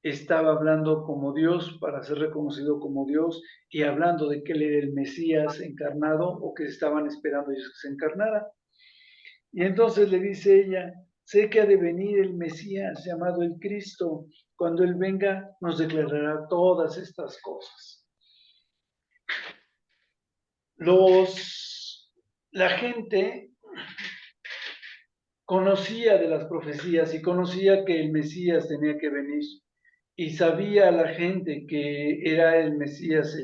estaba hablando como Dios para ser reconocido como Dios y hablando de que él era el Mesías encarnado o que estaban esperando ellos que se encarnara. Y entonces le dice ella, sé que ha de venir el Mesías llamado el Cristo. Cuando él venga nos declarará todas estas cosas. La gente conocía de las profecías y conocía que el Mesías tenía que venir. Y sabía la gente que era el Mesías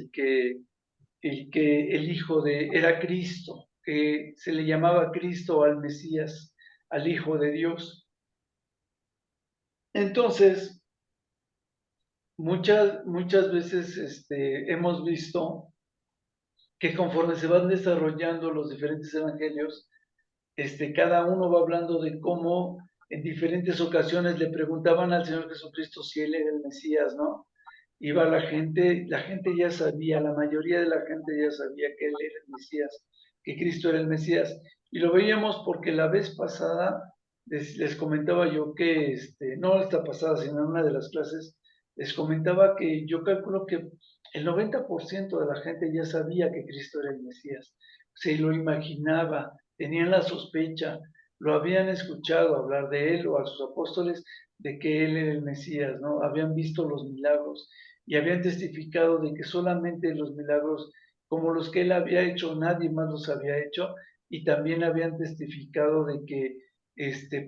el hijo era Cristo, que se le llamaba Cristo al Mesías, al Hijo de Dios. Entonces, muchas veces hemos visto que conforme se van desarrollando los diferentes evangelios, cada uno va hablando de cómo en diferentes ocasiones le preguntaban al Señor Jesucristo si Él era el Mesías, ¿no? Iba la gente ya sabía, la mayoría de la gente ya sabía que Él era el Mesías, que Cristo era el Mesías. Y lo veíamos porque la vez pasada les comentaba yo que, no esta pasada, sino en una de las clases, les comentaba que yo calculo que el 90% de la gente ya sabía que Cristo era el Mesías, se lo imaginaba, tenían la sospecha, lo habían escuchado hablar de Él o a sus apóstoles de que Él era el Mesías, ¿no? Habían visto los milagros y habían testificado de que solamente los milagros como los que Él había hecho, nadie más los había hecho, y también habían testificado de que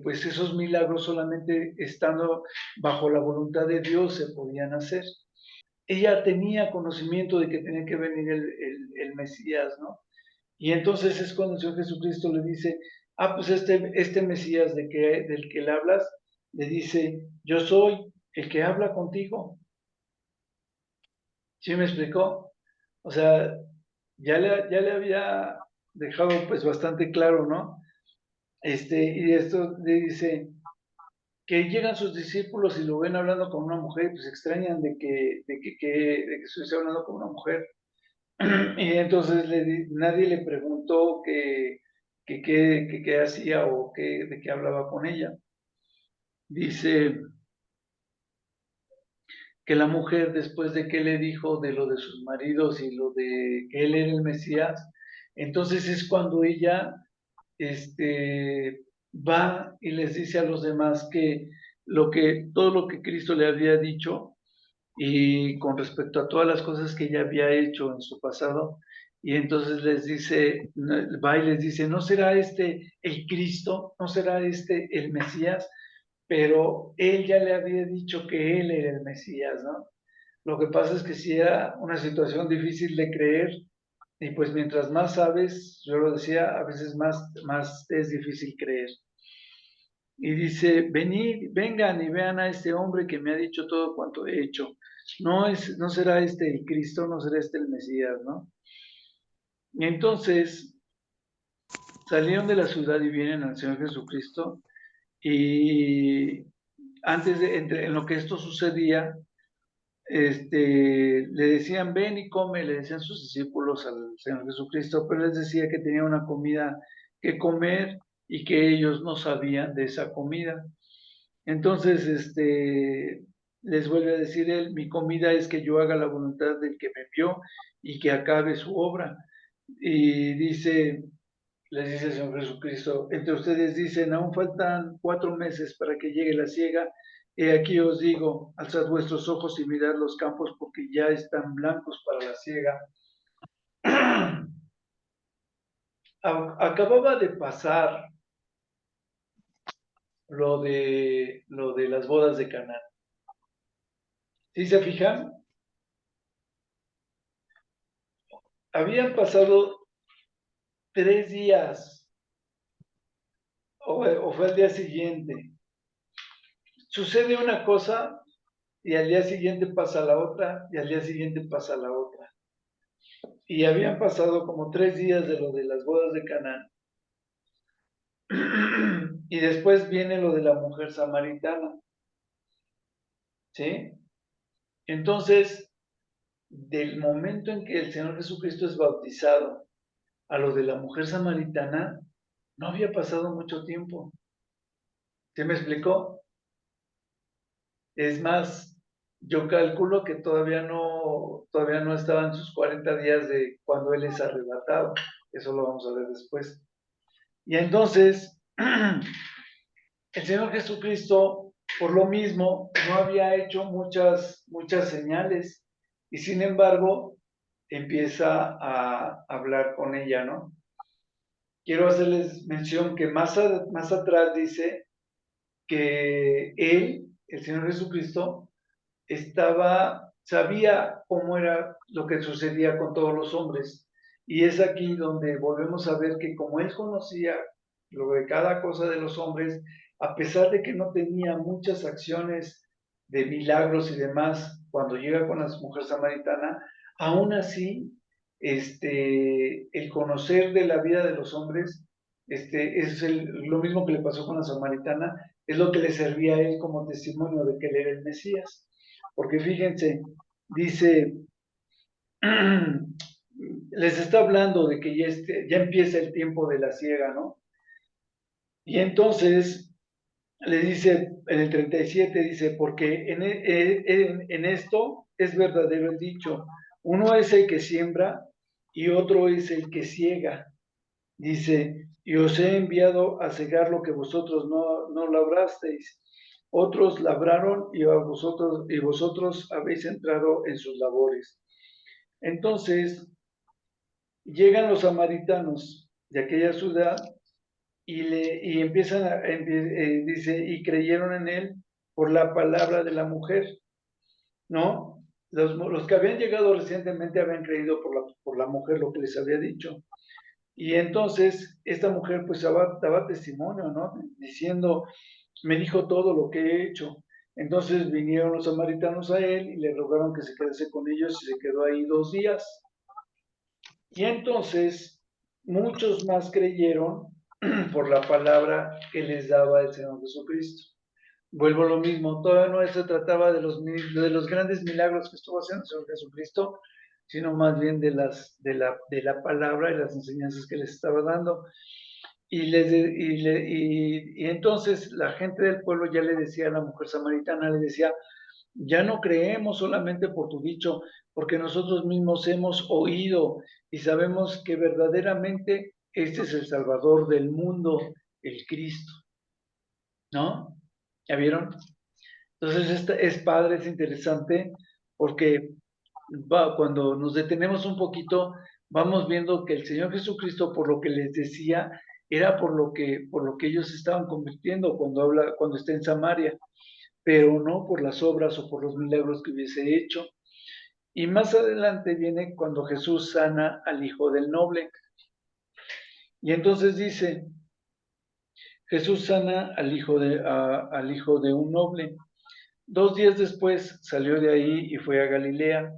pues esos milagros solamente estando bajo la voluntad de Dios se podían hacer. Ella tenía conocimiento de que tenía que venir el Mesías, ¿no? Y entonces es cuando el Señor Jesucristo le dice, pues este Mesías del que le hablas, le dice, yo soy el que habla contigo. ¿Sí me explicó? O sea, ya le había dejado pues bastante claro, ¿no? Y esto le dice que llegan sus discípulos y lo ven hablando con una mujer y pues se extrañan de que estuviese hablando con una mujer. Y entonces nadie le preguntó qué hacía o de qué hablaba con ella. Dice que la mujer, después de que le dijo de lo de sus maridos y lo de que él era el Mesías, entonces es cuando ella va y les dice a los demás que todo lo que Cristo le había dicho y con respecto a todas las cosas que ella había hecho en su pasado, y entonces les dice, va y les dice, ¿no será este el Cristo? ¿No será este el Mesías? Pero él ya le había dicho que él era el Mesías, ¿no? Lo que pasa es que sí era una situación difícil de creer, y pues mientras más sabes, yo lo decía, a veces más es difícil creer. Y dice, venid, vengan y vean a este hombre que me ha dicho todo cuanto he hecho. No será este el Cristo, no será este el Mesías, ¿no? Y entonces salieron de la ciudad y vienen al Señor Jesucristo, y en lo que esto sucedía, le decían, ven y come, le decían sus discípulos al Señor Jesucristo, pero les decía que tenía una comida que comer y que ellos no sabían de esa comida. Entonces, les vuelve a decir él, mi comida es que yo haga la voluntad del que me envió y que acabe su obra. Y dice, les dice el Señor Jesucristo, entre ustedes dicen, aún faltan 4 meses para que llegue la siega. He aquí os digo, alzad vuestros ojos y mirad los campos porque ya están blancos para la siega. Acababa de pasar lo de las bodas de Caná. ¿Sí se fijan? Habían pasado 3 días, o fue el día siguiente. Sucede una cosa y al día siguiente pasa la otra y al día siguiente pasa la otra. Y habían pasado como 3 días de lo de las bodas de Canaán. Y después viene lo de la mujer samaritana. ¿Sí? Entonces, del momento en que el Señor Jesucristo es bautizado a lo de la mujer samaritana, no había pasado mucho tiempo. ¿Sí me explicó? Es más, yo calculo que todavía no estaban sus 40 días de cuando Él es arrebatado. Eso lo vamos a ver después. Y entonces, el Señor Jesucristo, por lo mismo, no había hecho muchas señales. Y sin embargo, empieza a hablar con ella, ¿no? Quiero hacerles mención que más atrás dice que Él, el Señor Jesucristo, sabía cómo era lo que sucedía con todos los hombres. Y es aquí donde volvemos a ver que como Él conocía lo de cada cosa de los hombres, a pesar de que no tenía muchas acciones de milagros y demás, cuando llega con la mujer samaritana, aún así, el conocer de la vida de los hombres, es lo mismo que le pasó con la samaritana, es lo que le servía a él como testimonio de que él era el Mesías. Porque fíjense, dice, les está hablando de que ya empieza el tiempo de la siega, ¿no? Y entonces le dice, en el 37 dice, porque en esto es verdadero el dicho, uno es el que siembra y otro es el que ciega. Dice, y os he enviado a cegar lo que vosotros no labrasteis. Otros labraron y vosotros habéis entrado en sus labores. Entonces, llegan los samaritanos de aquella ciudad y empiezan dice, y creyeron en él por la palabra de la mujer, ¿no? Los que habían llegado recientemente habían creído por la mujer lo que les había dicho. Y entonces esta mujer pues daba testimonio, ¿no? Diciendo, me dijo todo lo que he hecho. Entonces vinieron los samaritanos a él y le rogaron que se quedase con ellos y se quedó ahí 2 días. Y entonces muchos más creyeron por la palabra que les daba el Señor Jesucristo. Vuelvo a lo mismo, todavía no se trataba de los grandes milagros que estuvo haciendo el Señor Jesucristo, sino más bien de la palabra y las enseñanzas que les estaba dando. Y entonces la gente del pueblo ya le decía a la mujer samaritana, le decía, ya no creemos solamente por tu dicho, porque nosotros mismos hemos oído y sabemos que verdaderamente este es el Salvador del mundo, el Cristo, ¿no? ¿Ya vieron? Entonces es padre, es interesante, porque cuando nos detenemos un poquito, vamos viendo que el Señor Jesucristo, por lo que les decía, era por lo que ellos estaban convirtiendo cuando está en Samaria, pero no por las obras o por los milagros que hubiese hecho. Y más adelante viene cuando Jesús sana al hijo del noble. Y entonces dice, Jesús sana al hijo de un noble. 2 días después salió de ahí y fue a Galilea,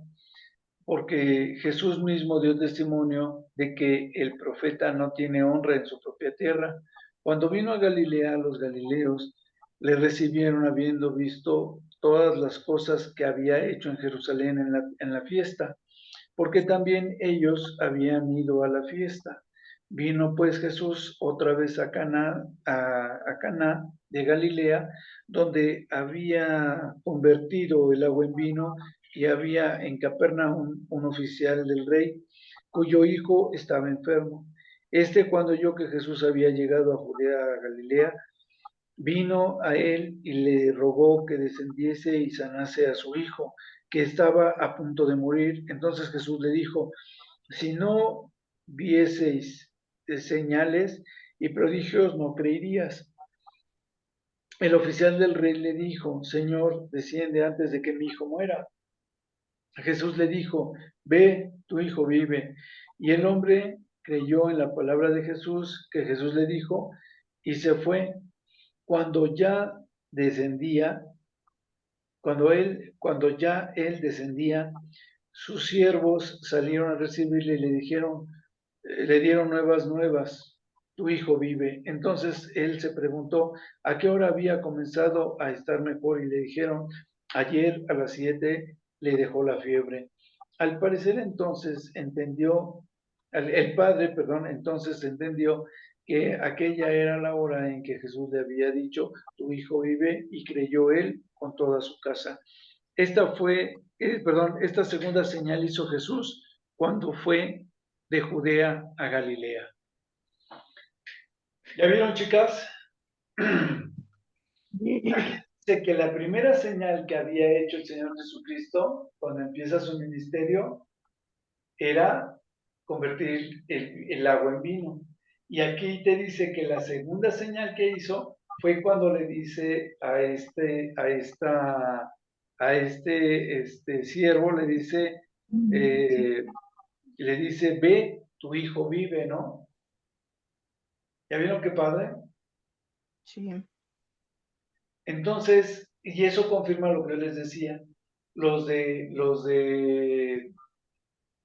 porque Jesús mismo dio testimonio de que el profeta no tiene honra en su propia tierra. Cuando vino a Galilea, los galileos le recibieron habiendo visto todas las cosas que había hecho en Jerusalén en la fiesta, porque también ellos habían ido a la fiesta. Vino pues Jesús otra vez a Caná de Galilea, donde había convertido el agua en vino, y había en Capernaum un oficial del rey, cuyo hijo estaba enfermo. Cuando oyó que Jesús había llegado a Judea, a Galilea, vino a él y le rogó que descendiese y sanase a su hijo, que estaba a punto de morir. Entonces Jesús le dijo: si no vieseis señales y prodigios, no creerías. El oficial del rey le dijo: Señor, desciende antes de que mi hijo muera. Jesús le dijo: ve, tu hijo vive. Y el hombre creyó en la palabra de Jesús, que Jesús le dijo, y se fue. Cuando ya descendía, cuando ya él descendía, sus siervos salieron a recibirle y le dieron nuevas: tu hijo vive. Entonces él se preguntó a qué hora había comenzado a estar mejor, y le dijeron: ayer a las 7 le dejó la fiebre. Al parecer entonces el padre, entonces entendió que aquella era la hora en que Jesús le había dicho: tu hijo vive, y creyó él con toda su casa. Esta segunda señal hizo Jesús cuando fue de Judea a Galilea. ¿Ya vieron, chicas? Dice que la primera señal que había hecho el Señor Jesucristo cuando empieza su ministerio era convertir el agua en vino. Y aquí te dice que la segunda señal que hizo fue cuando le dice a este siervo, le dice: ve, tu hijo vive, ¿no? ¿Ya vieron qué padre? Sí. Entonces, y eso confirma lo que les decía.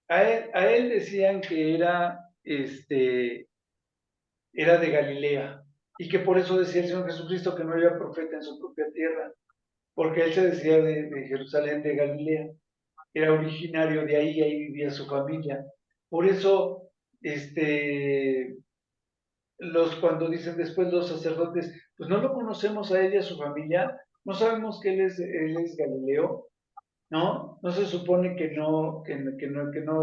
A él decían que era de Galilea, y que por eso decía el Señor Jesucristo que no era profeta en su propia tierra, porque él se decía de Jerusalén, de Galilea, era originario de ahí vivía su familia. Por eso, cuando dicen después los sacerdotes, pues no lo conocemos a él y a su familia, no sabemos que él es Galileo, ¿no? No se supone que no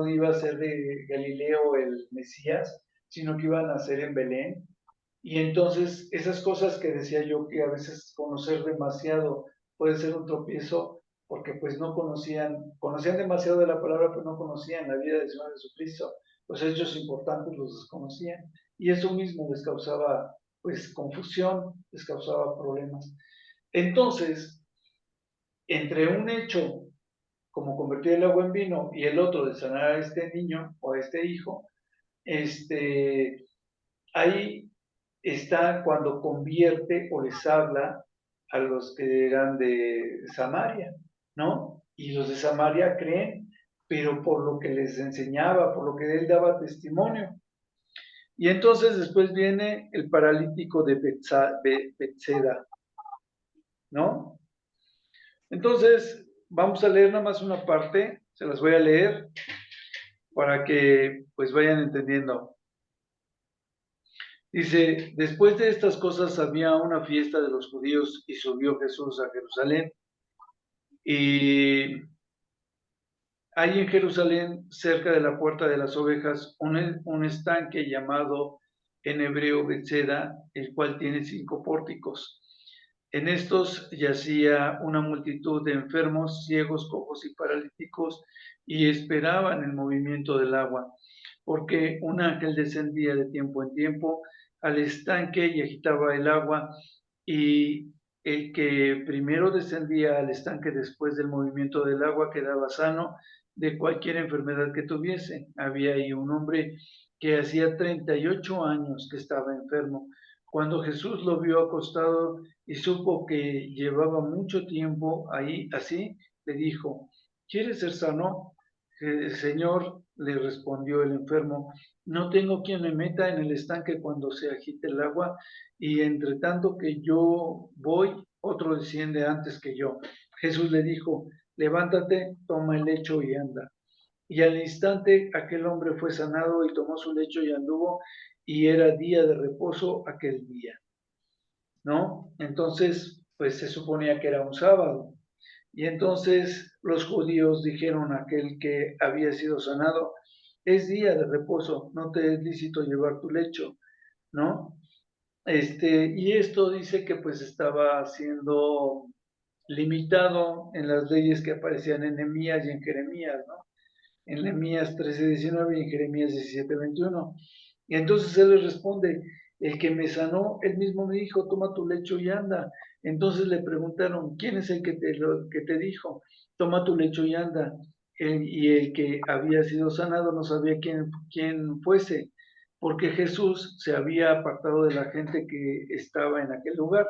iba a ser de Galileo el Mesías, sino que iba a nacer en Belén. Y entonces esas cosas que decía yo, que a veces conocer demasiado puede ser un tropiezo, porque pues no conocían demasiado de la palabra, pero no conocían la vida del Señor Jesucristo. Los hechos importantes los desconocían, y eso mismo les causaba pues confusión, les causaba problemas. Entonces, entre un hecho como convertir el agua en vino y el otro de sanar a este niño o a este hijo, ahí está cuando convierte o les habla a los que eran de Samaria, ¿no? Y los de Samaria creen, pero por lo que les enseñaba, por lo que él daba testimonio. Y entonces después viene el paralítico de Betseda, ¿no? Entonces, vamos a leer nada más una parte, se las voy a leer para que pues vayan entendiendo. Dice: después de estas cosas había una fiesta de los judíos, y subió Jesús a Jerusalén. Y hay en Jerusalén, cerca de la puerta de las ovejas, un estanque llamado en hebreo Betseda, el cual tiene 5 pórticos. En estos yacía una multitud de enfermos, ciegos, cojos y paralíticos, y esperaban el movimiento del agua, porque un ángel descendía de tiempo en tiempo al estanque y agitaba el agua, y el que primero descendía al estanque después del movimiento del agua quedaba sano de cualquier enfermedad que tuviese. Había ahí un hombre que hacía 38 años que estaba enfermo. Cuando Jesús lo vio acostado y supo que llevaba mucho tiempo ahí así, le dijo: ¿quieres ser sano? Señor, le respondió el enfermo, no tengo quien me meta en el estanque cuando se agite el agua, y entre tanto que yo voy, otro desciende antes que yo. Jesús le dijo, levántate, toma el lecho y anda. Y al instante aquel hombre fue sanado y tomó su lecho y anduvo, y era día de reposo aquel día, ¿no? Entonces, pues se suponía que era un sábado. Y entonces los judíos dijeron a aquel que había sido sanado, es día de reposo, no te es lícito llevar tu lecho, ¿no? Y esto dice que pues estaba siendo limitado en las leyes que aparecían en Nehemías y en Jeremías, ¿no? En Nehemías 13:19 y en Jeremías 17:21. Y entonces él les responde, el que me sanó, él mismo me dijo, toma tu lecho y anda. Entonces le preguntaron, ¿quién es el que te dijo, toma tu lecho y anda? Y el que había sido sanado no sabía quién fuese, porque Jesús se había apartado de la gente que estaba en aquel lugar.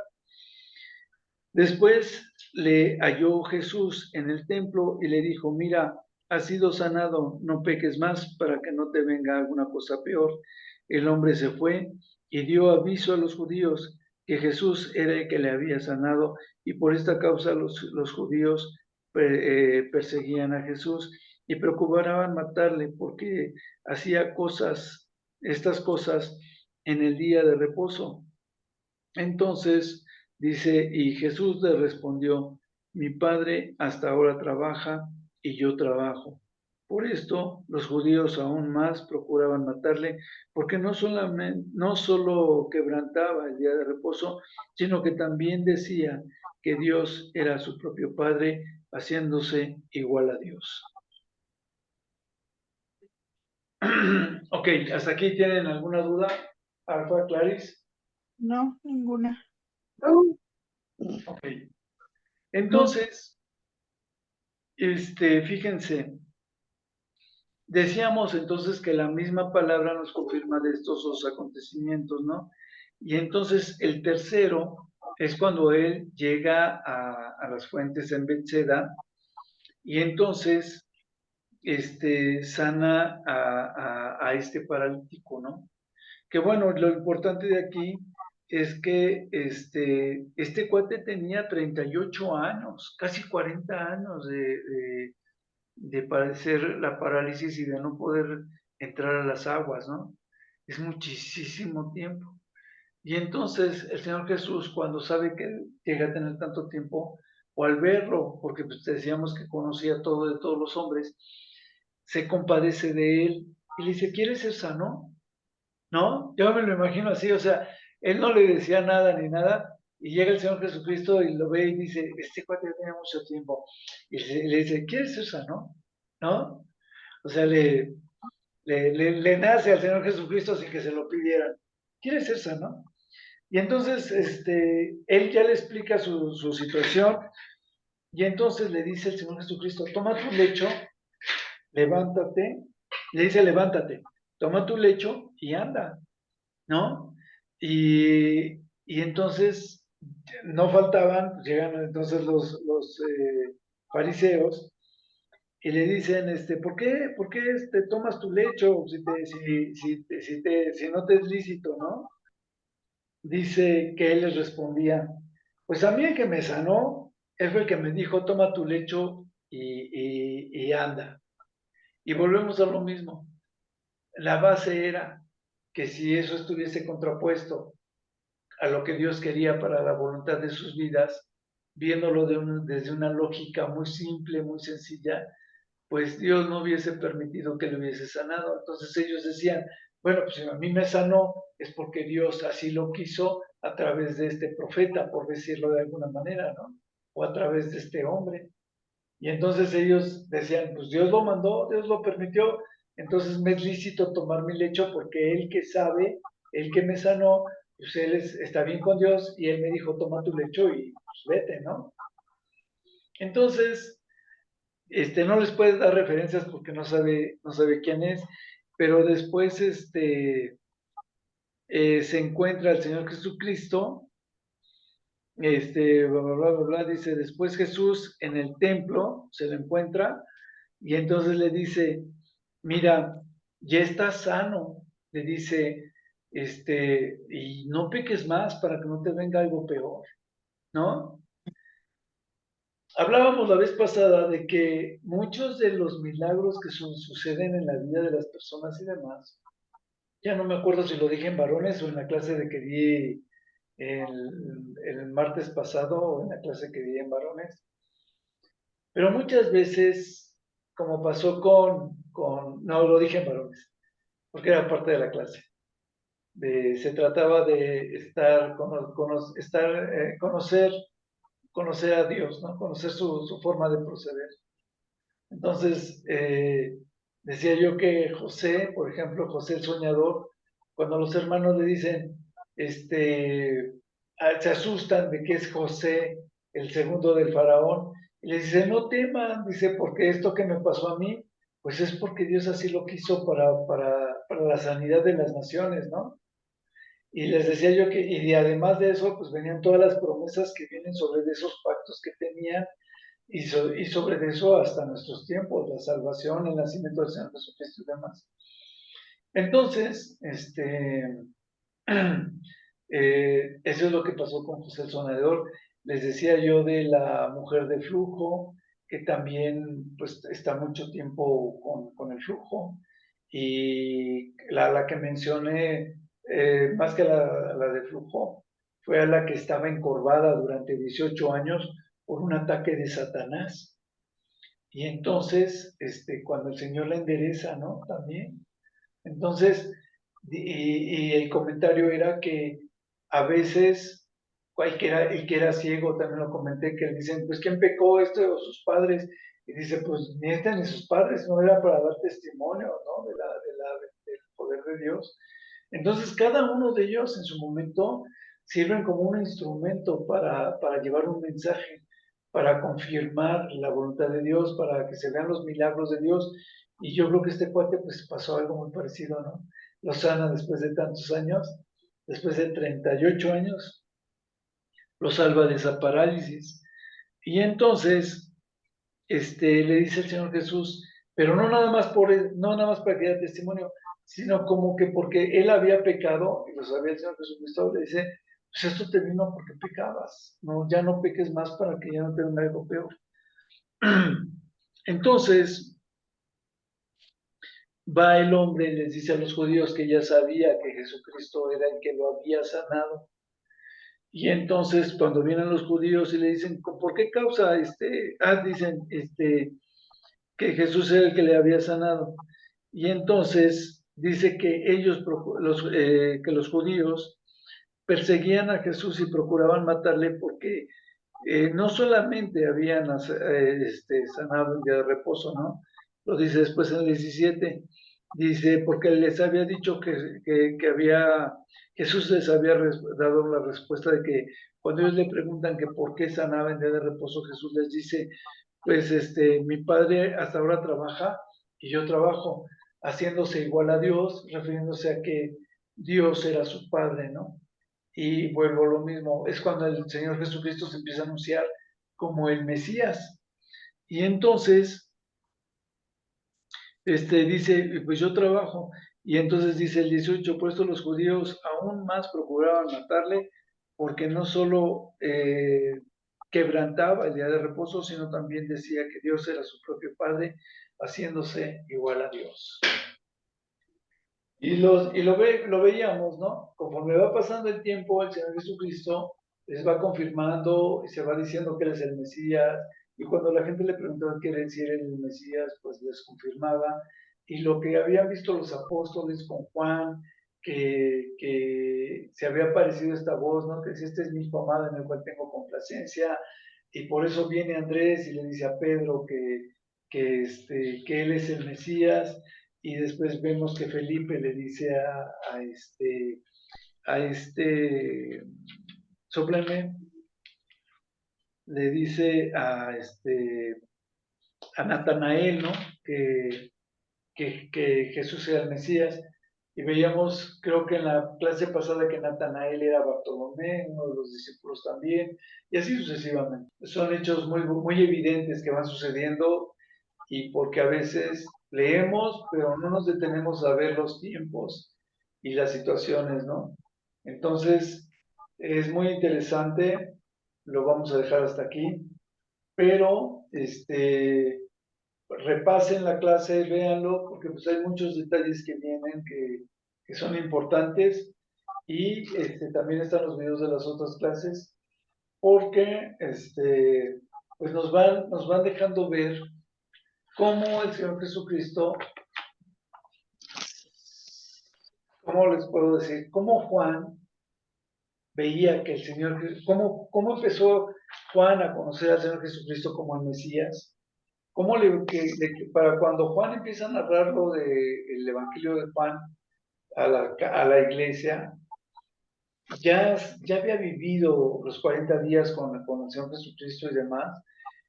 Después le halló Jesús en el templo y le dijo, mira, has sido sanado, no peques más para que no te venga alguna cosa peor. El hombre se fue y dio aviso a los judíos que Jesús era el que le había sanado, y por esta causa los judíos perseguían a Jesús y procuraban matarle porque hacía estas cosas en el día de reposo. Entonces dice, y Jesús le respondió, mi Padre hasta ahora trabaja y yo trabajo. Por esto los judíos aún más procuraban matarle, porque no solo quebrantaba el día de reposo, sino que también decía que Dios era su propio Padre, haciéndose igual a Dios. Ok, ¿hasta aquí tienen alguna duda, Alfa, Clarice? No, ninguna. Ok. Entonces, fíjense, decíamos entonces que la misma palabra nos confirma de estos dos acontecimientos, ¿no? Y entonces el tercero es cuando él llega a las fuentes en Bethseda y entonces sana a este paralítico, ¿no? Que bueno, lo importante de aquí es que este cuate tenía 38 años, casi 40 años de padecer la parálisis y de no poder entrar a las aguas, ¿no? Es muchísimo tiempo. Y entonces el Señor Jesús, cuando sabe que llega a tener tanto tiempo, o al verlo, porque pues decíamos que conocía todo de todos los hombres, se compadece de él y le dice, ¿quieres ser sano? ¿No? Yo me lo imagino así, o sea, él no le decía nada ni nada, y llega el Señor Jesucristo y lo ve y dice, este cuate ya tiene mucho tiempo, y le dice, ¿quieres ser sano? ¿No? O sea, le nace al Señor Jesucristo sin que se lo pidieran. ¿Quieres ser sano? Y entonces, él ya le explica su situación, y entonces le dice el Señor Jesucristo, toma tu lecho, levántate, le dice, levántate, toma tu lecho y anda, ¿no? Y entonces no faltaban, pues llegan entonces los fariseos y le dicen, ¿por qué tomas tu lecho si no te es lícito, ¿no? Dice que él les respondía, pues a mí el que me sanó, él fue el que me dijo, toma tu lecho y anda. Y volvemos a lo mismo. La base era que si eso estuviese contrapuesto a lo que Dios quería para la voluntad de sus vidas, viéndolo desde una lógica muy simple, muy sencilla, pues Dios no hubiese permitido que le hubiese sanado. Entonces ellos decían, bueno, pues si a mí me sanó es porque Dios así lo quiso a través de este profeta, por decirlo de alguna manera, ¿no? O a través de este hombre. Y entonces ellos decían, pues Dios lo mandó, Dios lo permitió, entonces me es lícito tomar mi lecho porque Él que sabe, Él que me sanó, pues Él está bien con Dios y Él me dijo, toma tu lecho y pues vete, ¿no? Entonces, no les puede dar referencias porque no sabe quién es, pero después se encuentra el Señor Jesucristo, bla, bla, bla, bla, bla, dice, después Jesús en el templo se lo encuentra y entonces le dice, mira, ya estás sano, le dice, y no peques más para que no te venga algo peor, ¿no? Hablábamos la vez pasada de que muchos de los milagros que suceden en la vida de las personas y demás, ya no me acuerdo si lo dije en varones o en la clase de que di el martes pasado o en la clase que di en varones, pero muchas veces, como pasó no lo dije en varones, porque era parte de la clase, se trataba de conocer a Dios, ¿no? Conocer su forma de proceder. Entonces, decía yo que José, por ejemplo, José el soñador, cuando los hermanos le dicen, se asustan de que es José el segundo del faraón, y le dice, no teman, dice, porque esto que me pasó a mí, pues es porque Dios así lo quiso para la sanidad de las naciones, ¿no? Y les decía yo que, y además de eso, pues venían todas las promesas que vienen sobre esos pactos que tenían y sobre eso hasta nuestros tiempos, la salvación, el nacimiento del Señor Jesucristo y demás. Entonces, eso es lo que pasó con José el Sonador. Les decía yo de la mujer de flujo, que también pues está mucho tiempo con el flujo. Y la que mencioné, más que la de flujo, fue a la que estaba encorvada durante 18 años por un ataque de Satanás. Y entonces, cuando el Señor la endereza, ¿no? También. Entonces, y el comentario era que a veces, el que era ciego, también lo comenté, que dicen, pues, ¿quién pecó esto o sus padres? Y dice, pues, ni este ni sus padres, no era para dar testimonio, ¿no? Del poder de Dios. Entonces, cada uno de ellos en su momento sirven como un instrumento para llevar un mensaje, para confirmar la voluntad de Dios, para que se vean los milagros de Dios. Y yo creo que este cuate pues pasó algo muy parecido, ¿no? Lo sana después de tantos años, después de 38 años, lo salva de esa parálisis. Y entonces, le dice el Señor Jesús, pero no nada más para que dé testimonio, sino como que porque él había pecado, y lo sabía el Señor Jesucristo, le dice, pues esto te vino porque pecabas, no, ya no peques más para que ya no te venga algo peor. Entonces, va el hombre y les dice a los judíos que ya sabía que Jesucristo era el que lo había sanado. Y entonces cuando vienen los judíos y le dicen, ¿por qué causa dicen que Jesús era el que le había sanado? Y entonces dice que que los judíos perseguían a Jesús y procuraban matarle porque no solamente habían sanado el día de reposo, ¿no? Lo dice después en el 17, dice, porque les había dicho Jesús les había dado la respuesta de que cuando ellos le preguntan que por qué sanaba en día de reposo, Jesús les dice, pues mi padre hasta ahora trabaja y yo trabajo, haciéndose igual a Dios, refiriéndose a que Dios era su padre, ¿no? Y vuelvo a lo mismo, es cuando el Señor Jesucristo se empieza a anunciar como el Mesías. Y entonces, dice, pues yo trabajo. Y entonces dice el 18, por esto los judíos aún más procuraban matarle, porque no solo quebrantaba el día de reposo, sino también decía que Dios era su propio Padre, haciéndose igual a Dios. Y lo veíamos, ¿no? Conforme va pasando el tiempo, el Señor Jesucristo les va confirmando y se va diciendo que Él es el Mesías. Y cuando la gente le preguntaba qué era decir el Mesías, pues les confirmaba. Y lo que habían visto los apóstoles con Juan, que se había aparecido esta voz, ¿no? Que decía, este es mi hijo amado en el cual tengo complacencia. Y por eso viene Andrés y le dice a Pedro que Él es el Mesías. Y después vemos que Felipe le dice a Sopleme, le dice a Natanael, ¿no? Que Jesús era el Mesías. Y veíamos, creo que en la clase pasada, que Natanael era Bartolomé, uno de los discípulos también, y así sucesivamente. Son hechos muy, muy evidentes que van sucediendo, y porque a veces leemos, pero no nos detenemos a ver los tiempos y las situaciones, ¿no? Entonces, es muy interesante, lo vamos a dejar hasta aquí, pero repasen la clase, véanlo, porque pues hay muchos detalles que vienen que son importantes, y también están los videos de las otras clases, porque pues nos van dejando ver cómo el Señor Jesucristo, ¿cómo les puedo decir? Cómo Juan veía que el Señor, cómo empezó Juan a conocer al Señor Jesucristo como el Mesías. Para cuando Juan empieza a narrar lo del Evangelio de Juan a la iglesia, ya había vivido los 40 días con el Señor Jesucristo y demás,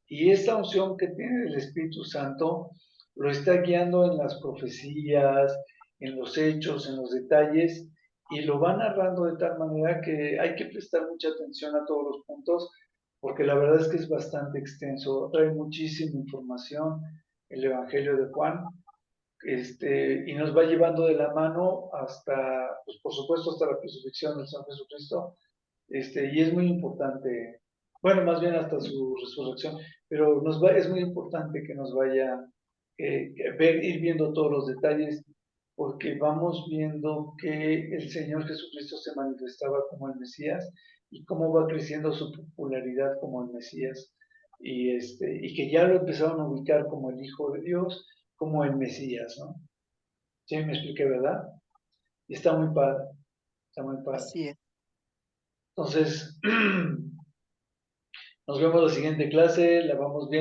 y esta unción que tiene el Espíritu Santo lo está guiando en las profecías, en los hechos, en los detalles, y lo va narrando de tal manera que hay que prestar mucha atención a todos los puntos, porque la verdad es que es bastante extenso, trae muchísima información el Evangelio de Juan, y nos va llevando de la mano hasta, pues por supuesto, hasta la crucifixión del Señor Jesucristo, y es muy importante, bueno, más bien hasta su resurrección, pero es muy importante que nos vaya ir viendo todos los detalles, porque vamos viendo que el Señor Jesucristo se manifestaba como el Mesías y cómo va creciendo su popularidad como el Mesías, y que ya lo empezaron a ubicar como el Hijo de Dios, como el Mesías, ¿no? Sí, me expliqué, ¿verdad? Y está muy padre, está muy padre. Así es. Entonces, nos vemos la siguiente clase, la vamos viendo.